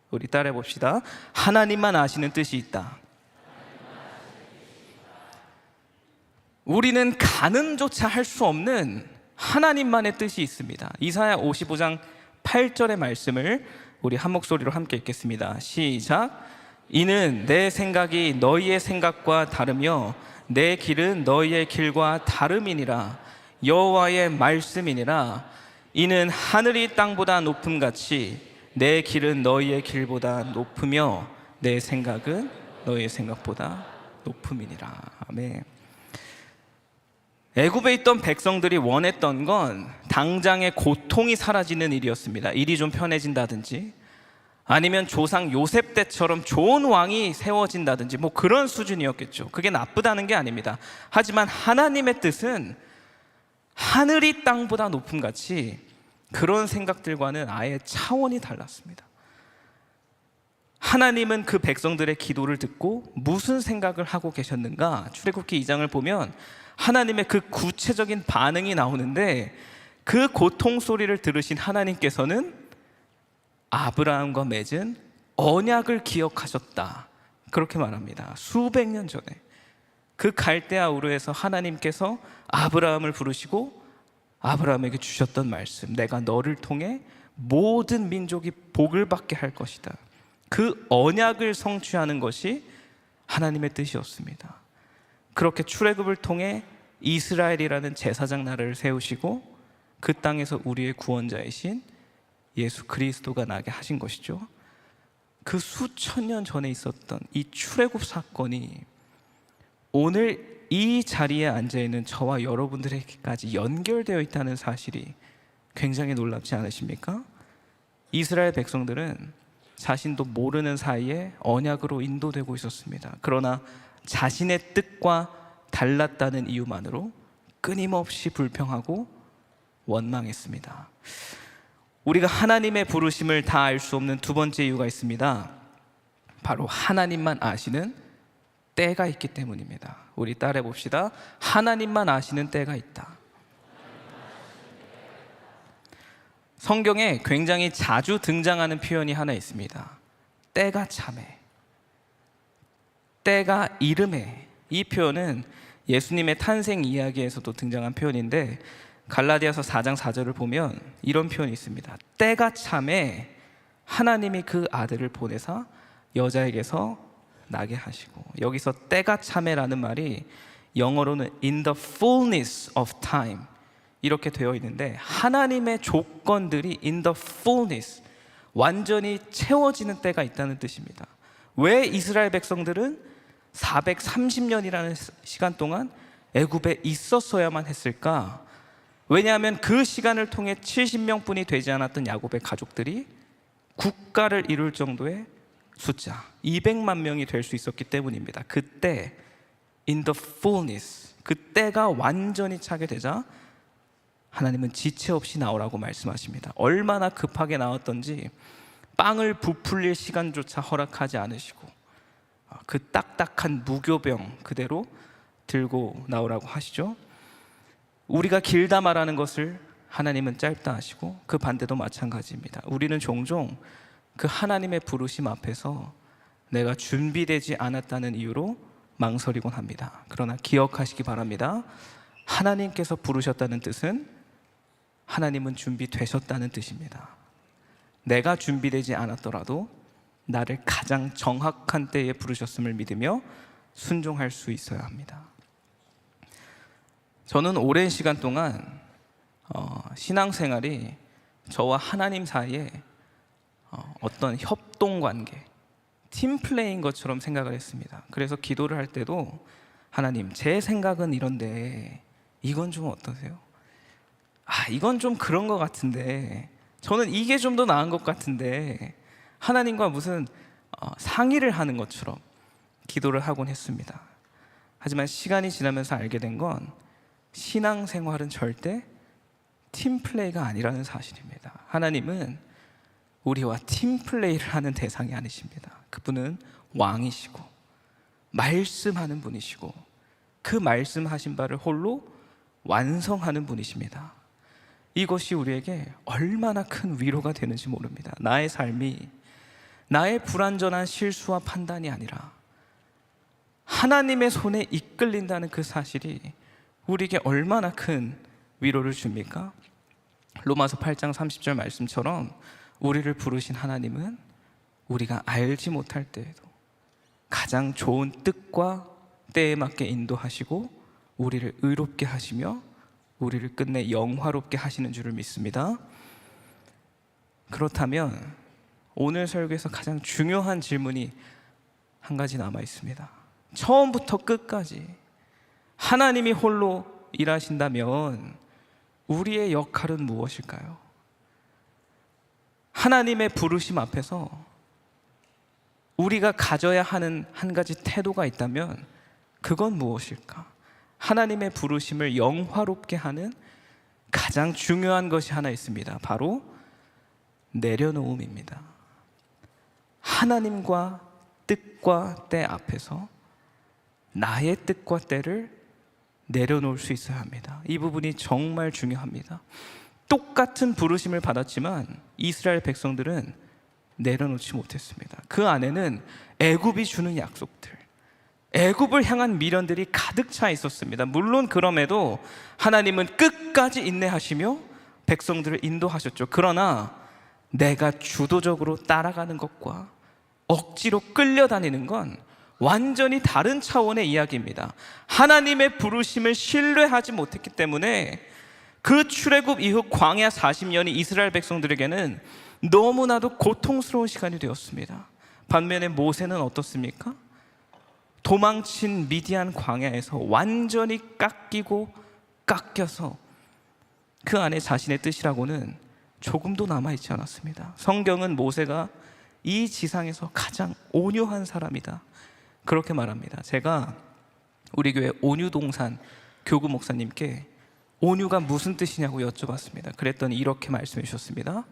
우리 따라해 봅시다. 하나님만 아시는 뜻이 있다. 우리는 가늠조차 할 수 없는 하나님만의 뜻이 있습니다. 이사야 55장 8절의 말씀을 우리 한 목소리로 함께 읽겠습니다. 시작. 이는 내 생각이 너희의 생각과 다르며 내 길은 너희의 길과 다름이니라. 여호와의 말씀이니라. 이는 하늘이 땅보다 높음같이 내 길은 너희의 길보다 높으며 내 생각은 너희의 생각보다 높음이니라. 아멘. 애굽에 있던 백성들이 원했던 건 당장의 고통이 사라지는 일이었습니다. 일이 좀 편해진다든지, 아니면 조상 요셉 때처럼 좋은 왕이 세워진다든지, 뭐 그런 수준이었겠죠. 그게 나쁘다는 게 아닙니다. 하지만 하나님의 뜻은 하늘이 땅보다 높음같이 그런 생각들과는 아예 차원이 달랐습니다. 하나님은 그 백성들의 기도를 듣고 무슨 생각을 하고 계셨는가? 출애굽기 2장을 보면 하나님의 그 구체적인 반응이 나오는데, 그 고통 소리를 들으신 하나님께서는 아브라함과 맺은 언약을 기억하셨다, 그렇게 말합니다. 수백 년 전에 그 갈대아 우르에서 하나님께서 아브라함을 부르시고 아브라함에게 주셨던 말씀, 내가 너를 통해 모든 민족이 복을 받게 할 것이다. 그 언약을 성취하는 것이 하나님의 뜻이었습니다. 그렇게 출애굽을 통해 이스라엘이라는 제사장 나라를 세우시고 그 땅에서 우리의 구원자이신 예수 그리스도가 나게 하신 것이죠. 그 수천 년 전에 있었던 이 출애굽 사건이 오늘 이 자리에 앉아있는 저와 여러분들에게까지 연결되어 있다는 사실이 굉장히 놀랍지 않으십니까? 이스라엘 백성들은 자신도 모르는 사이에 언약으로 인도되고 있었습니다. 그러나 자신의 뜻과 달랐다는 이유만으로 끊임없이 불평하고 원망했습니다. 우리가 하나님의 부르심을 다 알 수 없는 두 번째 이유가 있습니다. 바로 하나님만 아시는 때가 있기 때문입니다. 우리 따라해 봅시다. 하나님만 아시는 때가 있다. 성경에 굉장히 자주 등장하는 표현이 하나 있습니다. 때가 참해, 때가 이름해. 이 표현은 예수님의 탄생 이야기에서도 등장한 표현인데, 갈라디아서 4장 4절을 보면 이런 표현이 있습니다. 때가 참해 하나님이 그 아들을 보내사 여자에게서 나게 하시고. 여기서 때가 참해라는 말이 영어로는 in the fullness of time 이렇게 되어 있는데, 하나님의 조건들이 in the fullness, 완전히 채워지는 때가 있다는 뜻입니다. 왜 이스라엘 백성들은 430년이라는 시간 동안 애굽에 있었어야만 했을까? 왜냐하면 그 시간을 통해 70명뿐이 되지 않았던 야곱의 가족들이 국가를 이룰 정도의 숫자 200만 명이 될 수 있었기 때문입니다. 그때 in the fullness, 그때가 완전히 차게 되자 하나님은 지체 없이 나오라고 말씀하십니다. 얼마나 급하게 나왔던지 빵을 부풀릴 시간조차 허락하지 않으시고 그 딱딱한 무교병 그대로 들고 나오라고 하시죠. 우리가 길다 말하는 것을 하나님은 짧다 하시고 그 반대도 마찬가지입니다. 우리는 종종 그 하나님의 부르심 앞에서 내가 준비되지 않았다는 이유로 망설이곤 합니다. 그러나 기억하시기 바랍니다. 하나님께서 부르셨다는 뜻은 하나님은 준비되셨다는 뜻입니다. 내가 준비되지 않았더라도 나를 가장 정확한 때에 부르셨음을 믿으며 순종할 수 있어야 합니다. 저는 오랜 시간 동안 신앙생활이 저와 하나님 사이에 어떤 협동관계, 팀플레이인 것처럼 생각을 했습니다. 그래서 기도를 할 때도 하나님, 제 생각은 이런데 이건 좀 어떠세요? 이건 좀 그런 것 같은데 저는 이게 좀 더 나은 것 같은데 하나님과 무슨 상의를 하는 것처럼 기도를 하곤 했습니다. 하지만 시간이 지나면서 알게 된 건 신앙생활은 절대 팀플레이가 아니라는 사실입니다. 하나님은 우리와 팀플레이를 하는 대상이 아니십니다. 그분은 왕이시고 말씀하는 분이시고 그 말씀하신 바를 홀로 완성하는 분이십니다. 이것이 우리에게 얼마나 큰 위로가 되는지 모릅니다. 나의 삶이 나의 불완전한 실수와 판단이 아니라 하나님의 손에 이끌린다는 그 사실이 우리에게 얼마나 큰 위로를 줍니까? 로마서 8장 30절 말씀처럼 우리를 부르신 하나님은 우리가 알지 못할 때에도 가장 좋은 뜻과 때에 맞게 인도하시고 우리를 의롭게 하시며 우리를 끝내 영화롭게 하시는 줄을 믿습니다. 그렇다면 오늘 설교에서 가장 중요한 질문이 한 가지 남아 있습니다. 처음부터 끝까지 하나님이 홀로 일하신다면 우리의 역할은 무엇일까요? 하나님의 부르심 앞에서 우리가 가져야 하는 한 가지 태도가 있다면 그건 무엇일까? 하나님의 부르심을 영화롭게 하는 가장 중요한 것이 하나 있습니다. 바로 내려놓음입니다. 하나님과 뜻과 때 앞에서 나의 뜻과 때를 내려놓을 수 있어야 합니다. 이 부분이 정말 중요합니다. 똑같은 부르심을 받았지만 이스라엘 백성들은 내려놓지 못했습니다. 그 안에는 애굽이 주는 약속들, 애굽을 향한 미련들이 가득 차 있었습니다. 물론 그럼에도 하나님은 끝까지 인내하시며 백성들을 인도하셨죠. 그러나 내가 주도적으로 따라가는 것과 억지로 끌려다니는 건 완전히 다른 차원의 이야기입니다. 하나님의 부르심을 신뢰하지 못했기 때문에 그 출애굽 이후 광야 40년이 이스라엘 백성들에게는 너무나도 고통스러운 시간이 되었습니다. 반면에 모세는 어떻습니까? 도망친 미디안 광야에서 완전히 깎여서 그 안에 자신의 뜻이라고는 조금도 남아있지 않았습니다. 성경은 모세가 이 지상에서 가장 온유한 사람이다, 그렇게 말합니다. 제가 우리 교회 온유동산 교구 목사님께 온유가 무슨 뜻이냐고 여쭤봤습니다. 그랬더니 이렇게 말씀해 주셨습니다.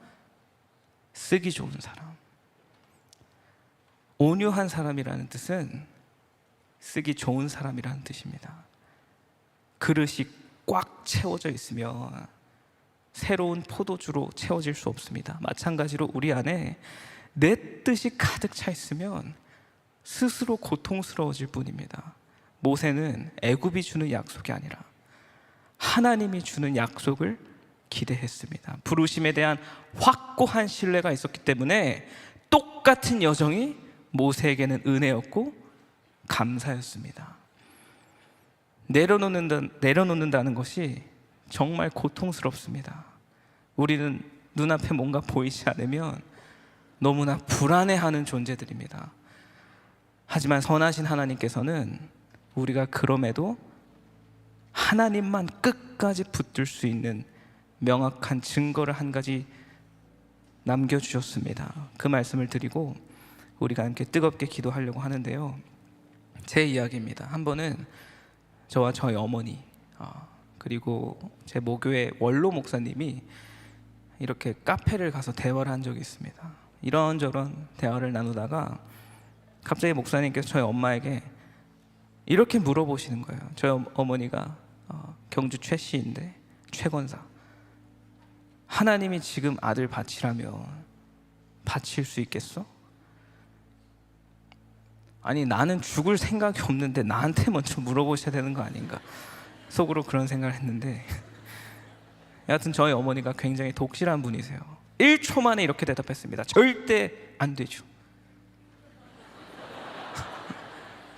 쓰기 좋은 사람. 온유한 사람이라는 뜻은 쓰기 좋은 사람이라는 뜻입니다. 그릇이 꽉 채워져 있으면 새로운 포도주로 채워질 수 없습니다. 마찬가지로 우리 안에 내 뜻이 가득 차 있으면 스스로 고통스러워질 뿐입니다. 모세는 애굽이 주는 약속이 아니라 하나님이 주는 약속을 기대했습니다. 부르심에 대한 확고한 신뢰가 있었기 때문에 똑같은 여정이 모세에게는 은혜였고 감사였습니다. 내려놓는다는 것이 정말 고통스럽습니다. 우리는 눈앞에 뭔가 보이지 않으면 너무나 불안해하는 존재들입니다. 하지만 선하신 하나님께서는 우리가 그럼에도 하나님만 끝까지 붙들 수 있는 명확한 증거를 한 가지 남겨주셨습니다. 그 말씀을 드리고 우리가 함께 뜨겁게 기도하려고 하는데요. 제 이야기입니다. 한 번은 저와 저희 어머니 그리고 제 모교의 원로 목사님이 이렇게 카페를 가서 대화를 한 적이 있습니다. 이런저런 대화를 나누다가 갑자기 목사님께서 저희 엄마에게 이렇게 물어보시는 거예요. 저희 어머니가 경주 최씨인데 최권사, 하나님이 지금 아들 바치라면 바칠 수 있겠어? 아니 나는 죽을 생각이 없는데 나한테 먼저 물어보셔야 되는 거 아닌가, 속으로 그런 생각을 했는데 여하튼 저희 어머니가 굉장히 독실한 분이세요. 1초 만에 이렇게 대답했습니다. 절대 안 되죠.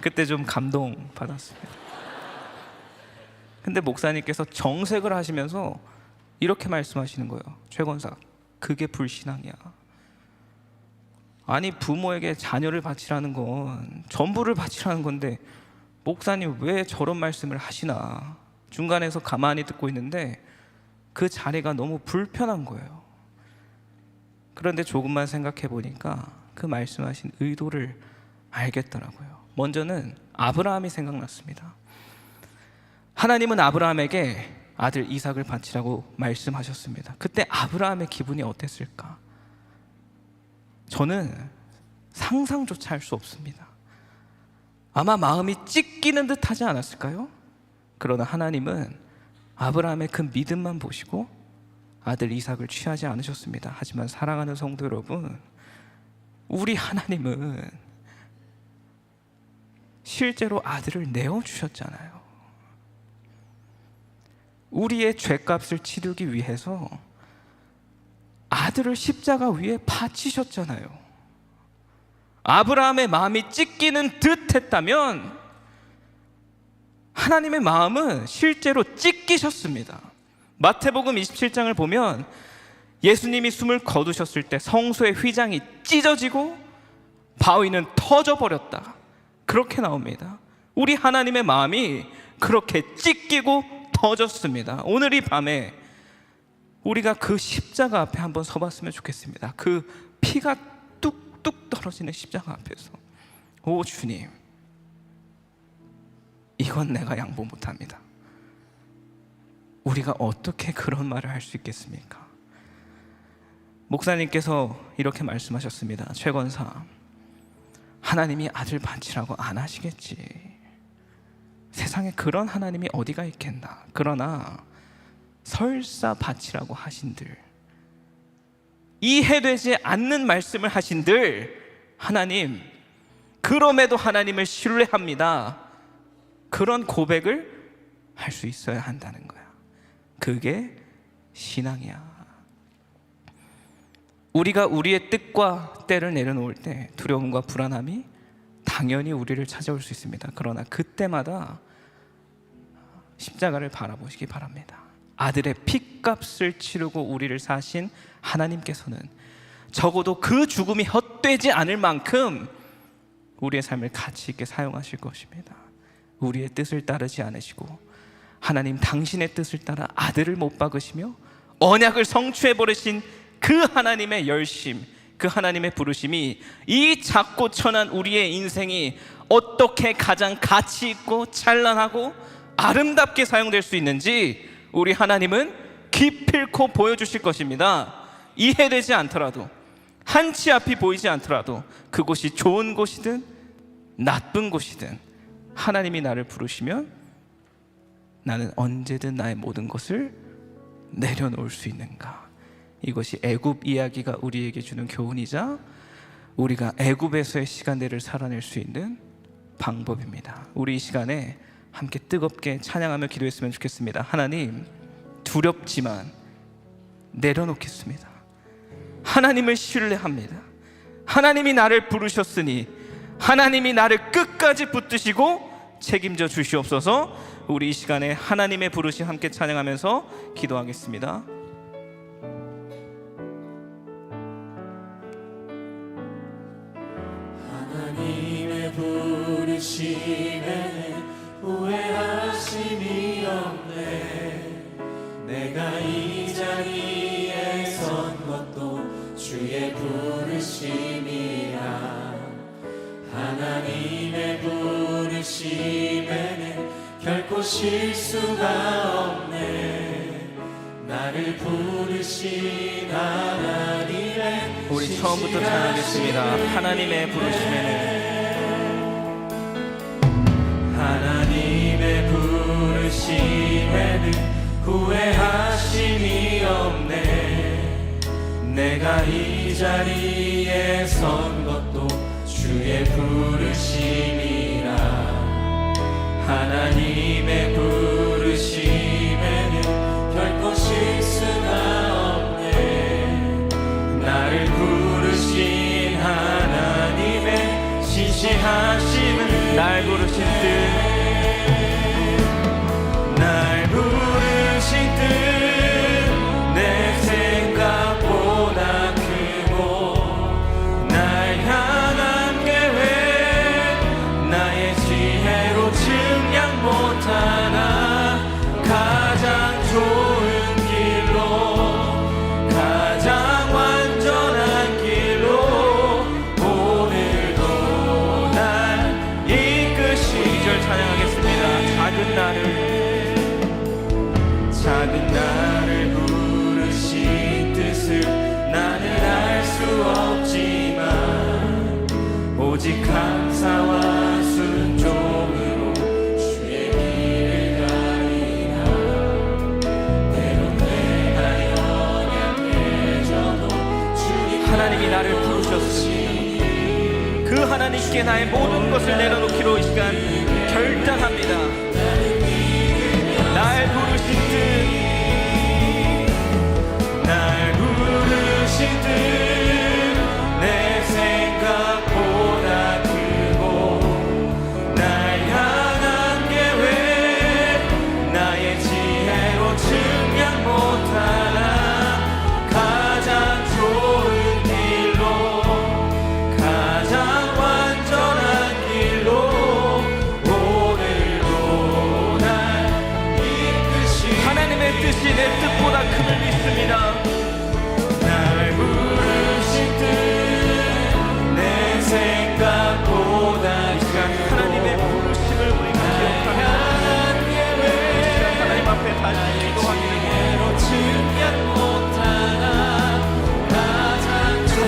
그때 좀 감동 받았습니다. 근데 목사님께서 정색을 하시면서 이렇게 말씀하시는 거예요. 최권사, 그게 불신앙이야. 아니 부모에게 자녀를 바치라는 건 전부를 바치라는 건데 목사님 왜 저런 말씀을 하시나. 중간에서 가만히 듣고 있는데 그 자리가 너무 불편한 거예요. 그런데 조금만 생각해 보니까 그 말씀하신 의도를 알겠더라고요. 먼저는 아브라함이 생각났습니다. 하나님은 아브라함에게 아들 이삭을 바치라고 말씀하셨습니다. 그때 아브라함의 기분이 어땠을까? 저는 상상조차 할 수 없습니다. 아마 마음이 찢기는 듯 하지 않았을까요? 그러나 하나님은 아브라함의 그 믿음만 보시고 아들 이삭을 취하지 않으셨습니다. 하지만 사랑하는 성도 여러분, 우리 하나님은 실제로 아들을 내어주셨잖아요. 우리의 죄값을 치르기 위해서 아들을 십자가 위에 바치셨잖아요. 아브라함의 마음이 찢기는 듯 했다면 하나님의 마음은 실제로 찢기셨습니다. 마태복음 27장을 보면 예수님이 숨을 거두셨을 때 성소의 휘장이 찢어지고 바위는 터져버렸다, 그렇게 나옵니다. 우리 하나님의 마음이 그렇게 찢기고 터졌습니다. 오늘 이 밤에 우리가 그 십자가 앞에 한번 서봤으면 좋겠습니다. 그 피가 뚝뚝 떨어지는 십자가 앞에서 오 주님, 이건 내가 양보 못합니다. 우리가 어떻게 그런 말을 할 수 있겠습니까? 목사님께서 이렇게 말씀하셨습니다. 최권사, 하나님이 아들 바치라고 안 하시겠지. 세상에 그런 하나님이 어디가 있겠나. 그러나 설사 바치라고 하신들, 이해되지 않는 말씀을 하신들, 하나님, 그럼에도 하나님을 신뢰합니다. 그런 고백을 할 수 있어야 한다는 거야. 그게 신앙이야. 우리가 우리의 뜻과 때를 내려놓을 때 두려움과 불안함이 당연히 우리를 찾아올 수 있습니다. 그러나 그때마다 십자가를 바라보시기 바랍니다. 아들의 핏값을 치르고 우리를 사신 하나님께서는 적어도 그 죽음이 헛되지 않을 만큼 우리의 삶을 가치 있게 사용하실 것입니다. 우리의 뜻을 따르지 않으시고 하나님 당신의 뜻을 따라 아들을 못 박으시며 언약을 성취해버리신 그 하나님의 열심, 그 하나님의 부르심이 이 작고 천한 우리의 인생이 어떻게 가장 가치 있고 찬란하고 아름답게 사용될 수 있는지 우리 하나님은 기필코 보여주실 것입니다. 이해되지 않더라도, 한치 앞이 보이지 않더라도, 그곳이 좋은 곳이든 나쁜 곳이든 하나님이 나를 부르시면 나는 언제든 나의 모든 것을 내려놓을 수 있는가. 이것이 애굽 이야기가 우리에게 주는 교훈이자 우리가 애굽에서의 시간들을 살아낼 수 있는 방법입니다. 우리 이 시간에 함께 뜨겁게 찬양하며 기도했으면 좋겠습니다. 하나님, 두렵지만 내려놓겠습니다. 하나님을 신뢰합니다. 하나님이 나를 부르셨으니 하나님이 나를 끝까지 붙드시고 책임져 주시옵소서. 우리 이 시간에 하나님의 부르심 함께 찬양하면서 기도하겠습니다. 하나님의 부르심 부르심에는 후회하심이 없네. 내가 이 자리에 선 것도 주의 부르심이라. 하나님의 부르심에는 결코 실수가 없네. 나를 부르신 하나님의 우리 처음부터 찬양하겠습니다. 하나님의 부르심에는 하나님의 부르심에는 후회하심이 없네. 내가 이 자리에 선 것도 주의 부르심이라. 하나님의 부르심에는 결코 실수가 없네. 나를 부르신 하나님의 신실하심은 날 부르신 뜻 날 부르신 뜻 내 생각보다 크고 날 향한 계획 나의 지혜로 측량 못하나 가장 좋은 길로 가장 완전한 길로 오늘도 날 이끄시. 2절 찬양하겠습니다. 작은 나를 부르신 뜻을 나는 알 수 없지만 오직 감사와 순종으로 주의 길을 가리라. 때론 내가 연약해져도 주님 하나님이 나를 부르셨습니다. 그 하나님께 나의 모든 것을 내려놓기로 이 시간 결단합니다. 날 부르신 뜻 날 부르신 뜻 내 생각보다 크고 날 향한 계획 나의 지혜로 측량 못하나 가장 좋은 길로 가장 완전한 길로 오늘도 날 이끄시. 하나님의 뜻이 내 뜻보다 큼을 믿습니다. 날 부르신 뜻 내 생각보다 이 시간 하나님의 부르심을 우리가 기억하며 하나님 앞에 다시 기도하기를 지혜로 측량 못하나 가장 좋은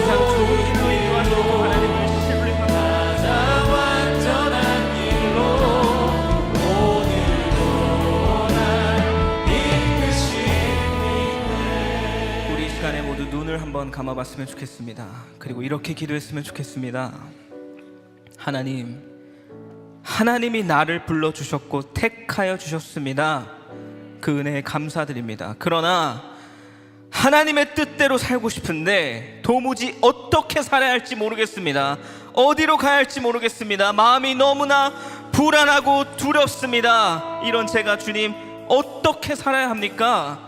길로 인도하시고 하나님을 신뢰합니다. 가장 완전한 길로 오늘도 날 이끄시네. 우리 이 시간에 모두 눈을 한번 감아봤으면 좋겠습니다. 그리고 이렇게 기도했으면 좋겠습니다. 하나님이 나를 불러주셨고 택하여 주셨습니다. 그 은혜에 감사드립니다. 그러나 하나님의 뜻대로 살고 싶은데 도무지 어떻게 살아야 할지 모르겠습니다. 어디로 가야 할지 모르겠습니다. 마음이 너무나 불안하고 두렵습니다. 이런 제가 주님 어떻게 살아야 합니까?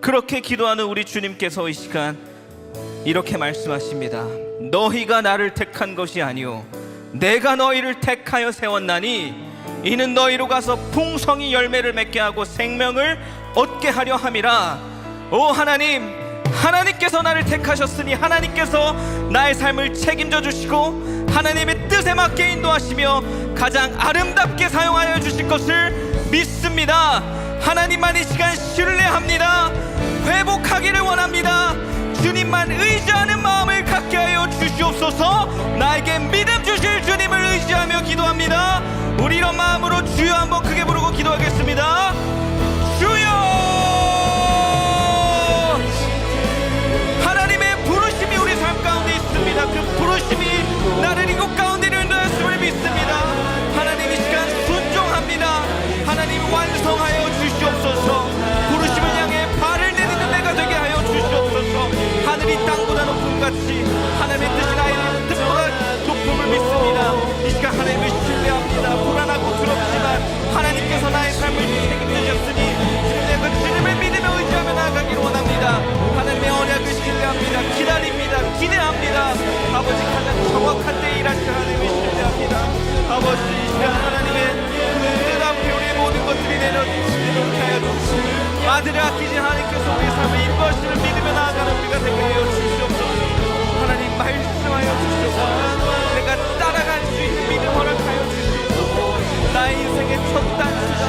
그렇게 기도하는 우리 주님께서 이 시간 이렇게 말씀하십니다. 너희가 나를 택한 것이 아니오 내가 너희를 택하여 세웠나니 이는 너희로 가서 풍성히 열매를 맺게 하고 생명을 얻게 하려 함이라. 오 하나님, 하나님께서 나를 택하셨으니 하나님께서 나의 삶을 책임져 주시고 하나님의 뜻에 맞게 인도하시며 가장 아름답게 사용하여 주실 것을 믿습니다. 하나님만 이 시간 신뢰합니다. 회복하기를 원합니다. 주님만 의지하는 마음을 갖게 하여 주시옵소서. 나에게 믿음 주실 주님을 의지하며 기도합니다. 우리 이런 마음으로 주여 한번 크게 부르고 기도하겠습니다. 주여! 하나님의 부르심이 우리 삶 가운데 있습니다. 그 부르심이 나를 이곳 가운데 인도하였음을 믿습니다. 하나님 이 시간 순종합니다. 하나님 완성하여 주시옵소서. 부르심을 향해 발을 내딛는 내가 되게 하여 주시옵소서. 하늘이 땅보다 높음 같이 하나님의 뜻이 나의 뜻보다 높음을 믿습니다. 이 시간 하나님을 신뢰합니다. 불안하고 두렵지만 하나님께서 나의 삶을 책임지셨으니 지금 내가 주님을 믿으며 의지하며 나아가기를 원합니다. 하나님의 언약을 신뢰합니다. 기다립니다. 기대합니다. 아버지 가장 정확한 때 일하실 하나님을 신뢰합니다. 아버지 이 시간 하나님 아들을 아끼신 하나님께서 우리의 삶을 인도하시는 믿으며 나아가는 우리가 되게 하여 주시옵소서. 하나님 말씀하여 주시옵소서. 내가 따라갈 수 있는 믿음 허락하여 주시옵소서. 나의 인생의 첫 단추가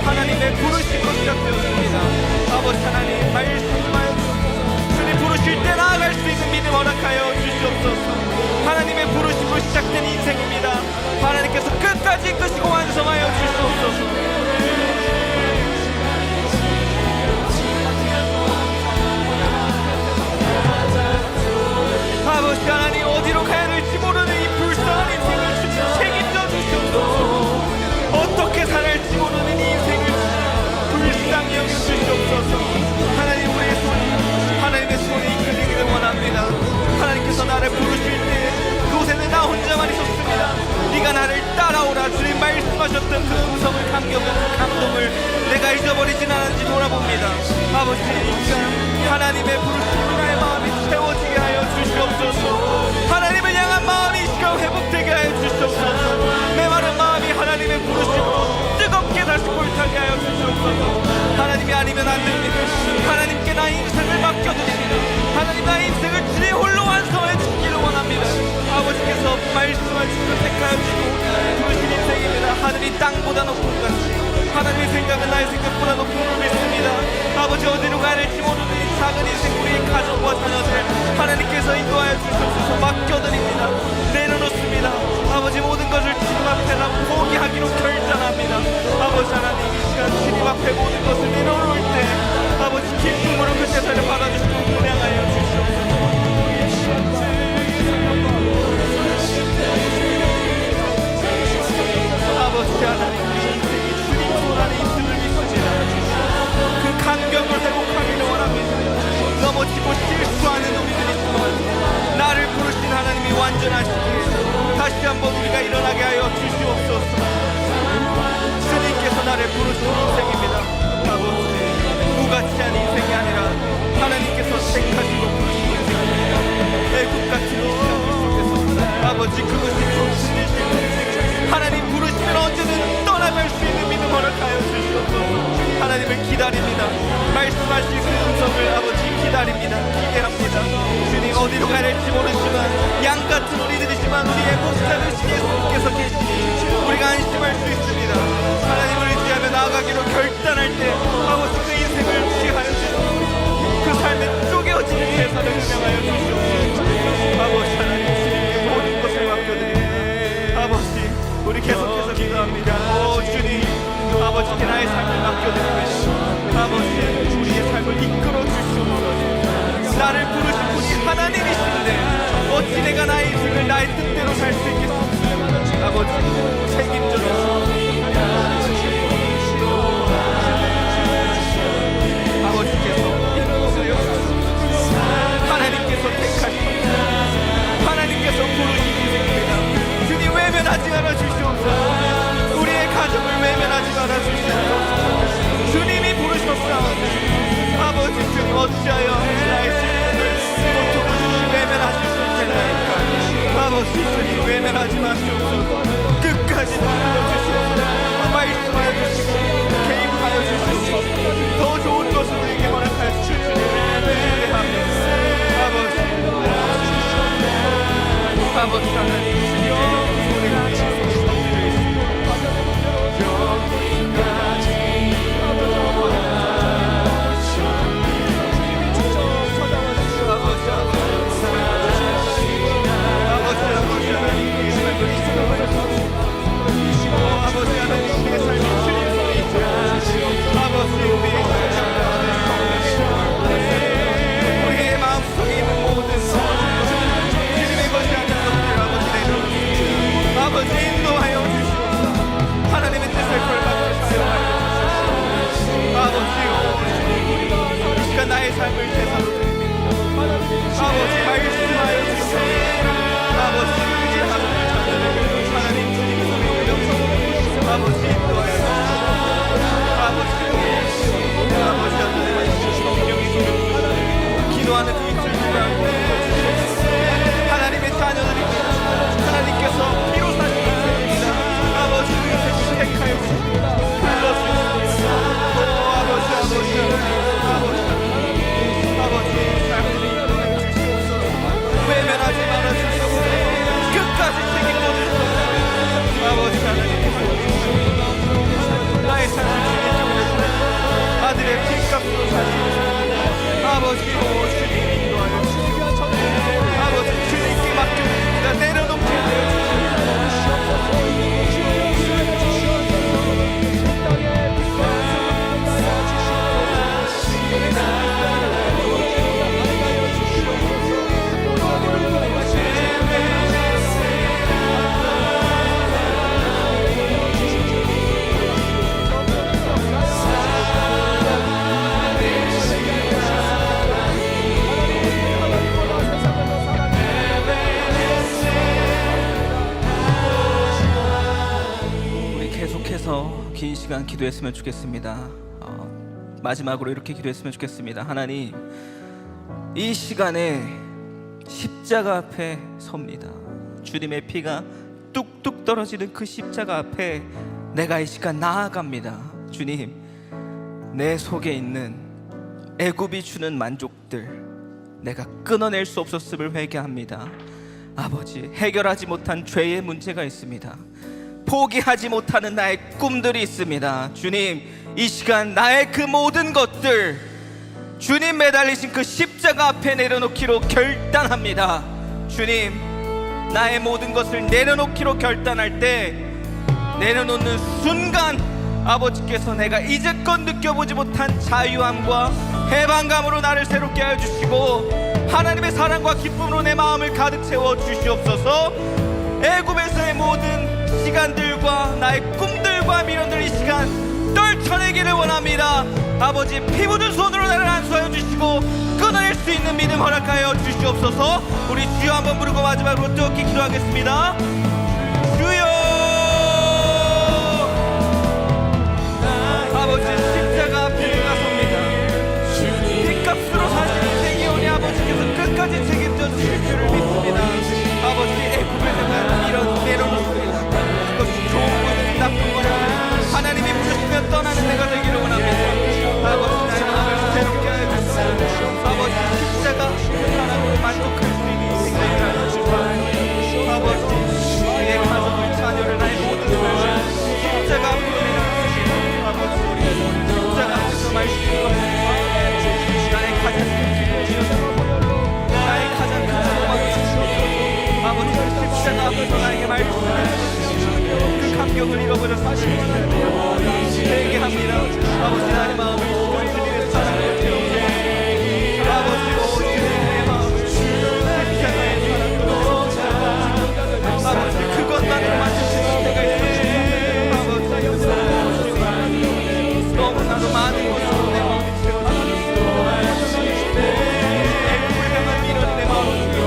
하나님의 부르심으로 시작되었습니다. 아버지 하나님 말씀하여 주시옵소서. 주님 부르실 때 나아갈 수 있는 믿음 허락하여 주시옵소서. 하나님의 부르심으로 시작된 인생입니다. 하나님께서 끝까지 이끄시고 완성하여 주시옵소서. 아버지 하나님 어디로 가야 될지 모르는 이 불쌍한 인생을 주님 책임져 주시옵소서. 어떻게 살아갈지 모르는 이 인생을 불쌍히 여겨주시옵소서. 하나님 우리의 손이 하나님의 손에 이끌리기를 원합니다. 하나님께서 나를 부르실 때 그곳에는 나 혼자만 있었습니다. 네가 나를 따라오라 주님 말씀하셨던 그 음성을 감동을 내가 잊어버리진 않았는지 돌아봅니다. 아버지 하나님의 부르심으로 나의 마음이 채워지게 하여 주시옵소서. 하나님을 향한 마음이 이 시간 회복되게 하여 주시옵소서. 메마른 마음이 하나님의 부르심으로 뜨겁게 다시 불타게 하여 주시옵소서. 하나님이 아니면 안 됩니다. 하나님께 나의 인생을 맡겨드립니다. 하나님 나의 인생을 주님 홀로 완성해 주시기를 원합니다. 아버지께서 말씀하시고 택하여 주시고 부르신 인생입니다. 하늘이 땅보다 높은 것 같이 하나님의 생각은 나의 생각보다 높은 걸 믿습니다. 아버지 어디로 가야 할지 모르는 이 작은 인생 우리의 가정과 자녀들 하나님께서 인도하여 주셔서 맡겨드립니다. 내려놓습니다. 아버지 모든 것을 주님 앞에 포기하기로 결단합니다. 아버지 하나님 이 시간 주님 앞에 모든 것을 내려놓을 때 아버지 기쁨으로 그 제사를 받아주시고 은행하여 주시옵소서. 아버지 하나님 우리 인생이 주님 손 안에 있음을 믿습니다. 그 간격을 회복하기를 원합니다. 넘어지고 실수하는 우리들이지만 나를 부르신 하나님이 완전하시기에 다시 한번 우리가 일어나게 하여 주시옵소서. 주님께서 나를 부르신 인생입니다. 아버지 무가치한 인생이 아니라 하나님께서 택하시고 부르신 인생입니다. 애국 같은 이 속에서 아버지 그것이 좋으신 인생 하나님 부르시면 언제든 떠나갈 수 있는 믿음 허락하여 주시옵소서. 하나님을 기다립니다. 말씀하실 그 음성을 아버지 기다립니다. 기대합니다. 주님 어디로 가야 할지 모르지만 양같은 우리들이지만 우리의 목자되신 예수님께서 계시니 우리가 안심할 수 있습니다. 하나님을 의지하며 나아가기로 결단할 때 아버지 그 인생을 취하여 주시옵소서. 그 삶에 쪼개어지는 제사를 운행하여 주시옵소서. 아버지 하나님 주님께 모든 것을 맡겨드립니다. 아버지 우리 계속해서 기도합니다. 오 주님 아버지께 나의 삶을 맡겨드립니다. 아버지 우리의 삶을 이끌어 주시옵소서. 나를 부르신 분이 하나님이신데 어찌 내가 나의 인생을 나의 뜻대로 살 수 있겠습니까? 아버지 책임져 주시옵소서. 아버지께서 인도하여 주시옵소서. 하나님께서 택하신 하나님께서 부르신 인생입니다. 주님 외면하지 말아 주시옵소서. 우리의 가정을 외면하지 말아 주시옵소서. 주님이 부르셨사오니 아버지 주님 어찌하여 나의 슬픔을 고통을 주시 외면하실 수 있겠나이까. 아버지 주님 외면하지 마시옵소서. 끝까지 믿어주시옵소서. 말씀하여 주시고 개입하여 주시옵소서. 더 좋은 것을 우리에게 허락하여 주시옵소서. 아버지 하나님 주여 손에 아버지 하나님 우리의 삶이 주님 손에 있죠. 아버지 우리의 아버지 주님 인도하여 주시옵소서. 아버지 주님께 맡겨드립니다. 내려놓게 하여 우리 계속해서 긴 시간 기도했으면 좋겠습니다. 마지막으로 이렇게 기도했으면 좋겠습니다. 하나님, 이 시간에 십자가 앞에 섭니다. 주님의 피가 뚝뚝 떨어지는 그 십자가 앞에 내가 이 시간 나아갑니다. 주님, 내 속에 있는 애굽이 주는 만족들 내가 끊어낼 수 없었음을 회개합니다. 아버지, 해결하지 못한 죄의 문제가 있습니다. 포기하지 못하는 나의 꿈들이 있습니다. 주님, 이 시간 나의 그 모든 것들 주님 매달리신 그 십자가 앞에 내려놓기로 결단합니다. 주님, 나의 모든 것을 내려놓기로 결단할 때 내려놓는 순간 아버지께서 내가 이제껏 느껴보지 못한 자유함과 해방감으로 나를 새롭게 하여 주시고 하나님의 사랑과 기쁨으로 내 마음을 가득 채워 주시옵소서. 애굽에서의 모든 시간들과 나의 꿈들과 미련들 이 시간 떨쳐내기를 원합니다. 아버지, 피 묻은 손으로 나를 안수하여 주시고 끊어낼 수 있는 믿음 허락하여 주시옵소서. 우리 주여 한번 부르고 마지막으로 뜨겁게 기도하겠습니다. 주여, 아버지, 십자가 앞에 내가 섭니다. 빚값으로 사시는 제 기원이 아버지께서 끝까지 책임져 주실 줄을 믿습니다. 아버지, 애굽에 내가 이런 내려놓습니다. 그것이 좋은 것이 나쁜 것이 하나님이 부르시면 떠나는 내가 되기를 원합니다. 아버지, 나의 마음을 새롭게 하여 주시옵소서. 아버지, 십자가 사랑으로 만족할 수 있는 생각을 하여 주시옵소서. 아버지, 내 가족을, 자녀를, 나의 모든 것을 십자가 앞으로 내려놓으시고 아버지, 십자가 앞에서 말씀하시고 나의 가장 큰 기쁨이요 나의 가장 큰 소망이 주시옵소서. 아버지, 십자가 앞에서 나에게 말씀하시고 그 감격을 잃어버려 사실을 회개합니다. 아버지, 나의 마음을 주님의 사랑을 채우게 아버지, 주님의 마음을 십자가의 사랑으로 아버지, 그것만으로 만드시는 때가 있습니다. 아버지, 너무나도 많은 것으로 내 마음이 채워지고 애굽을 향한 미련 내 마음을 채워지고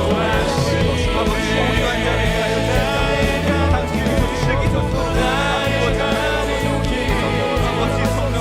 아버지, 온유한 자를 위하여 당신의 손이 쓰기 좋소서. 아버지, 성령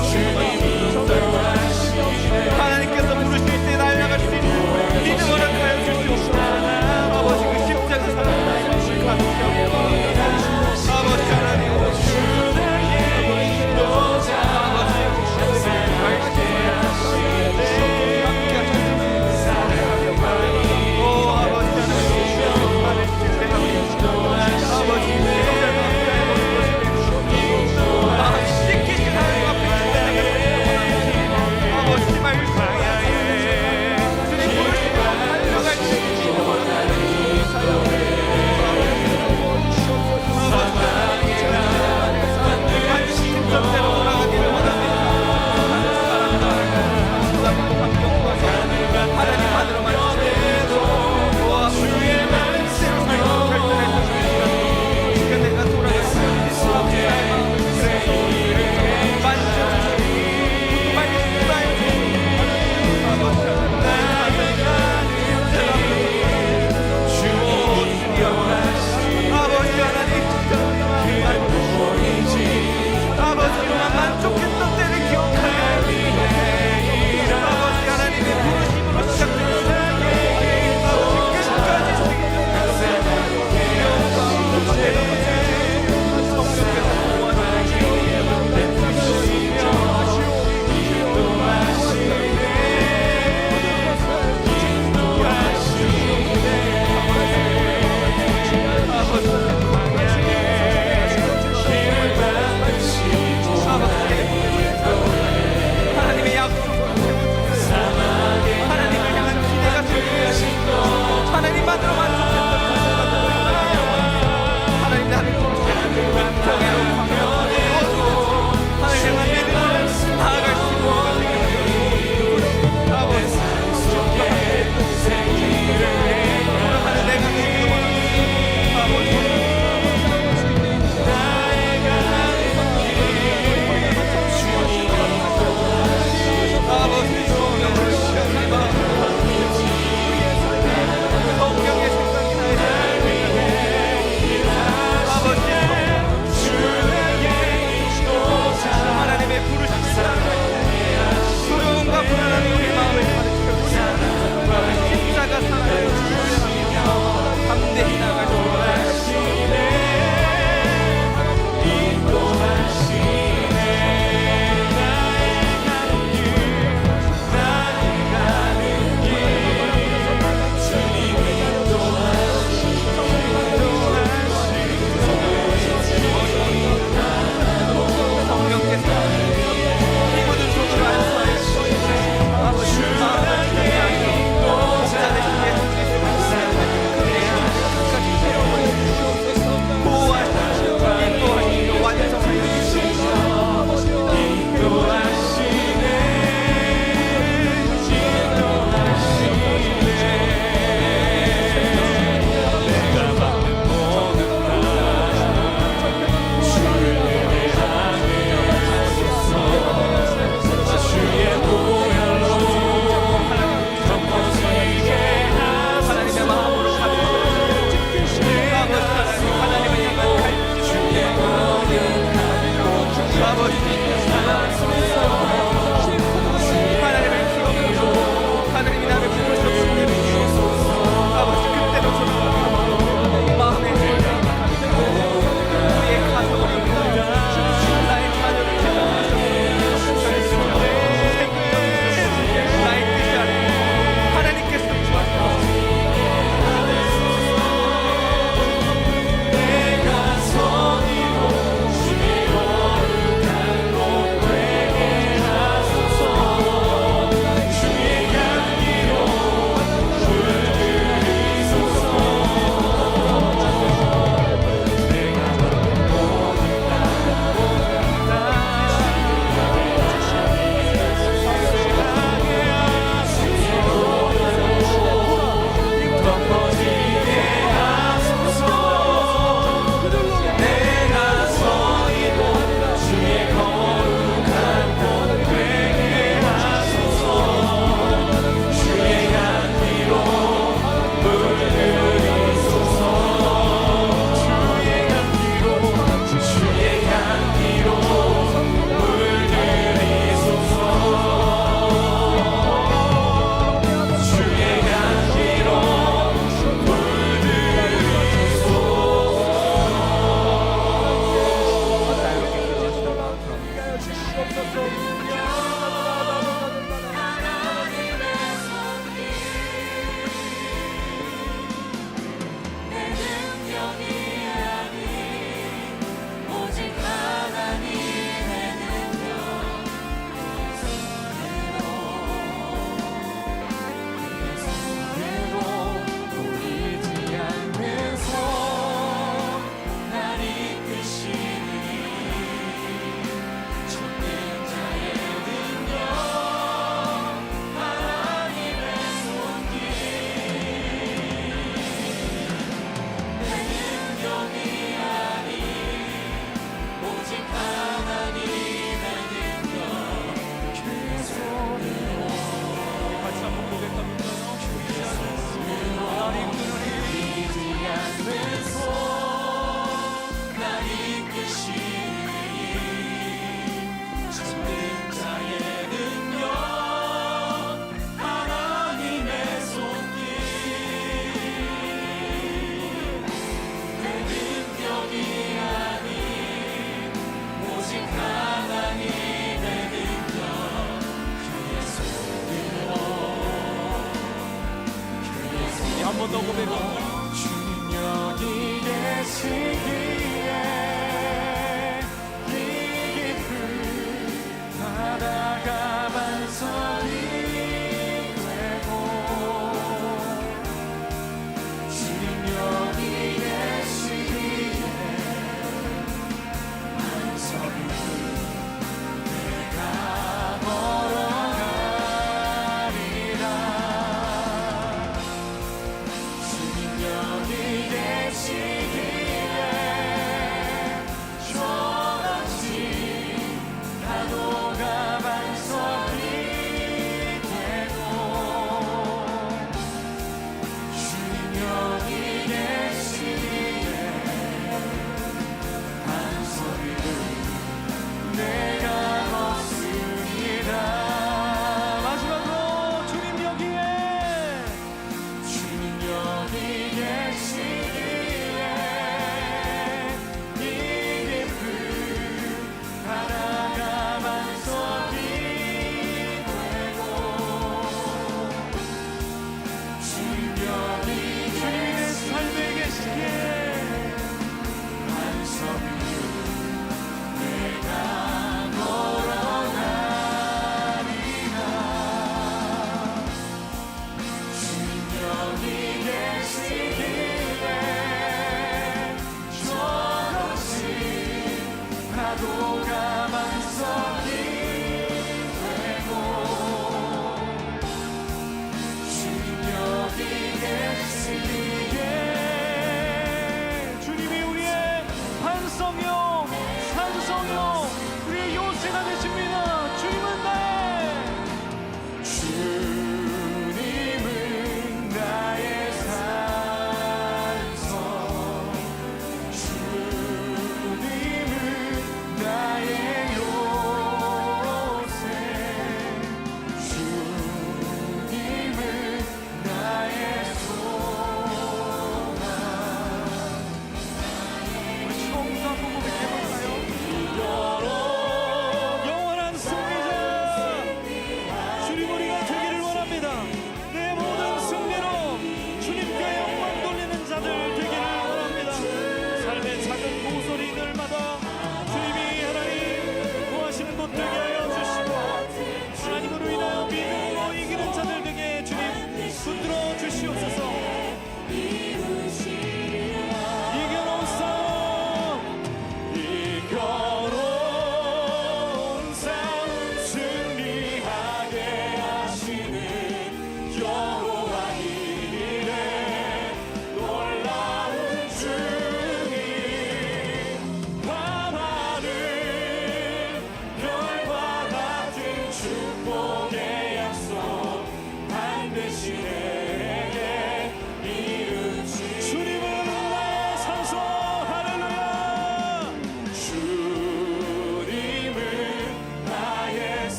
더 고백합니다. 주님 여기 계시기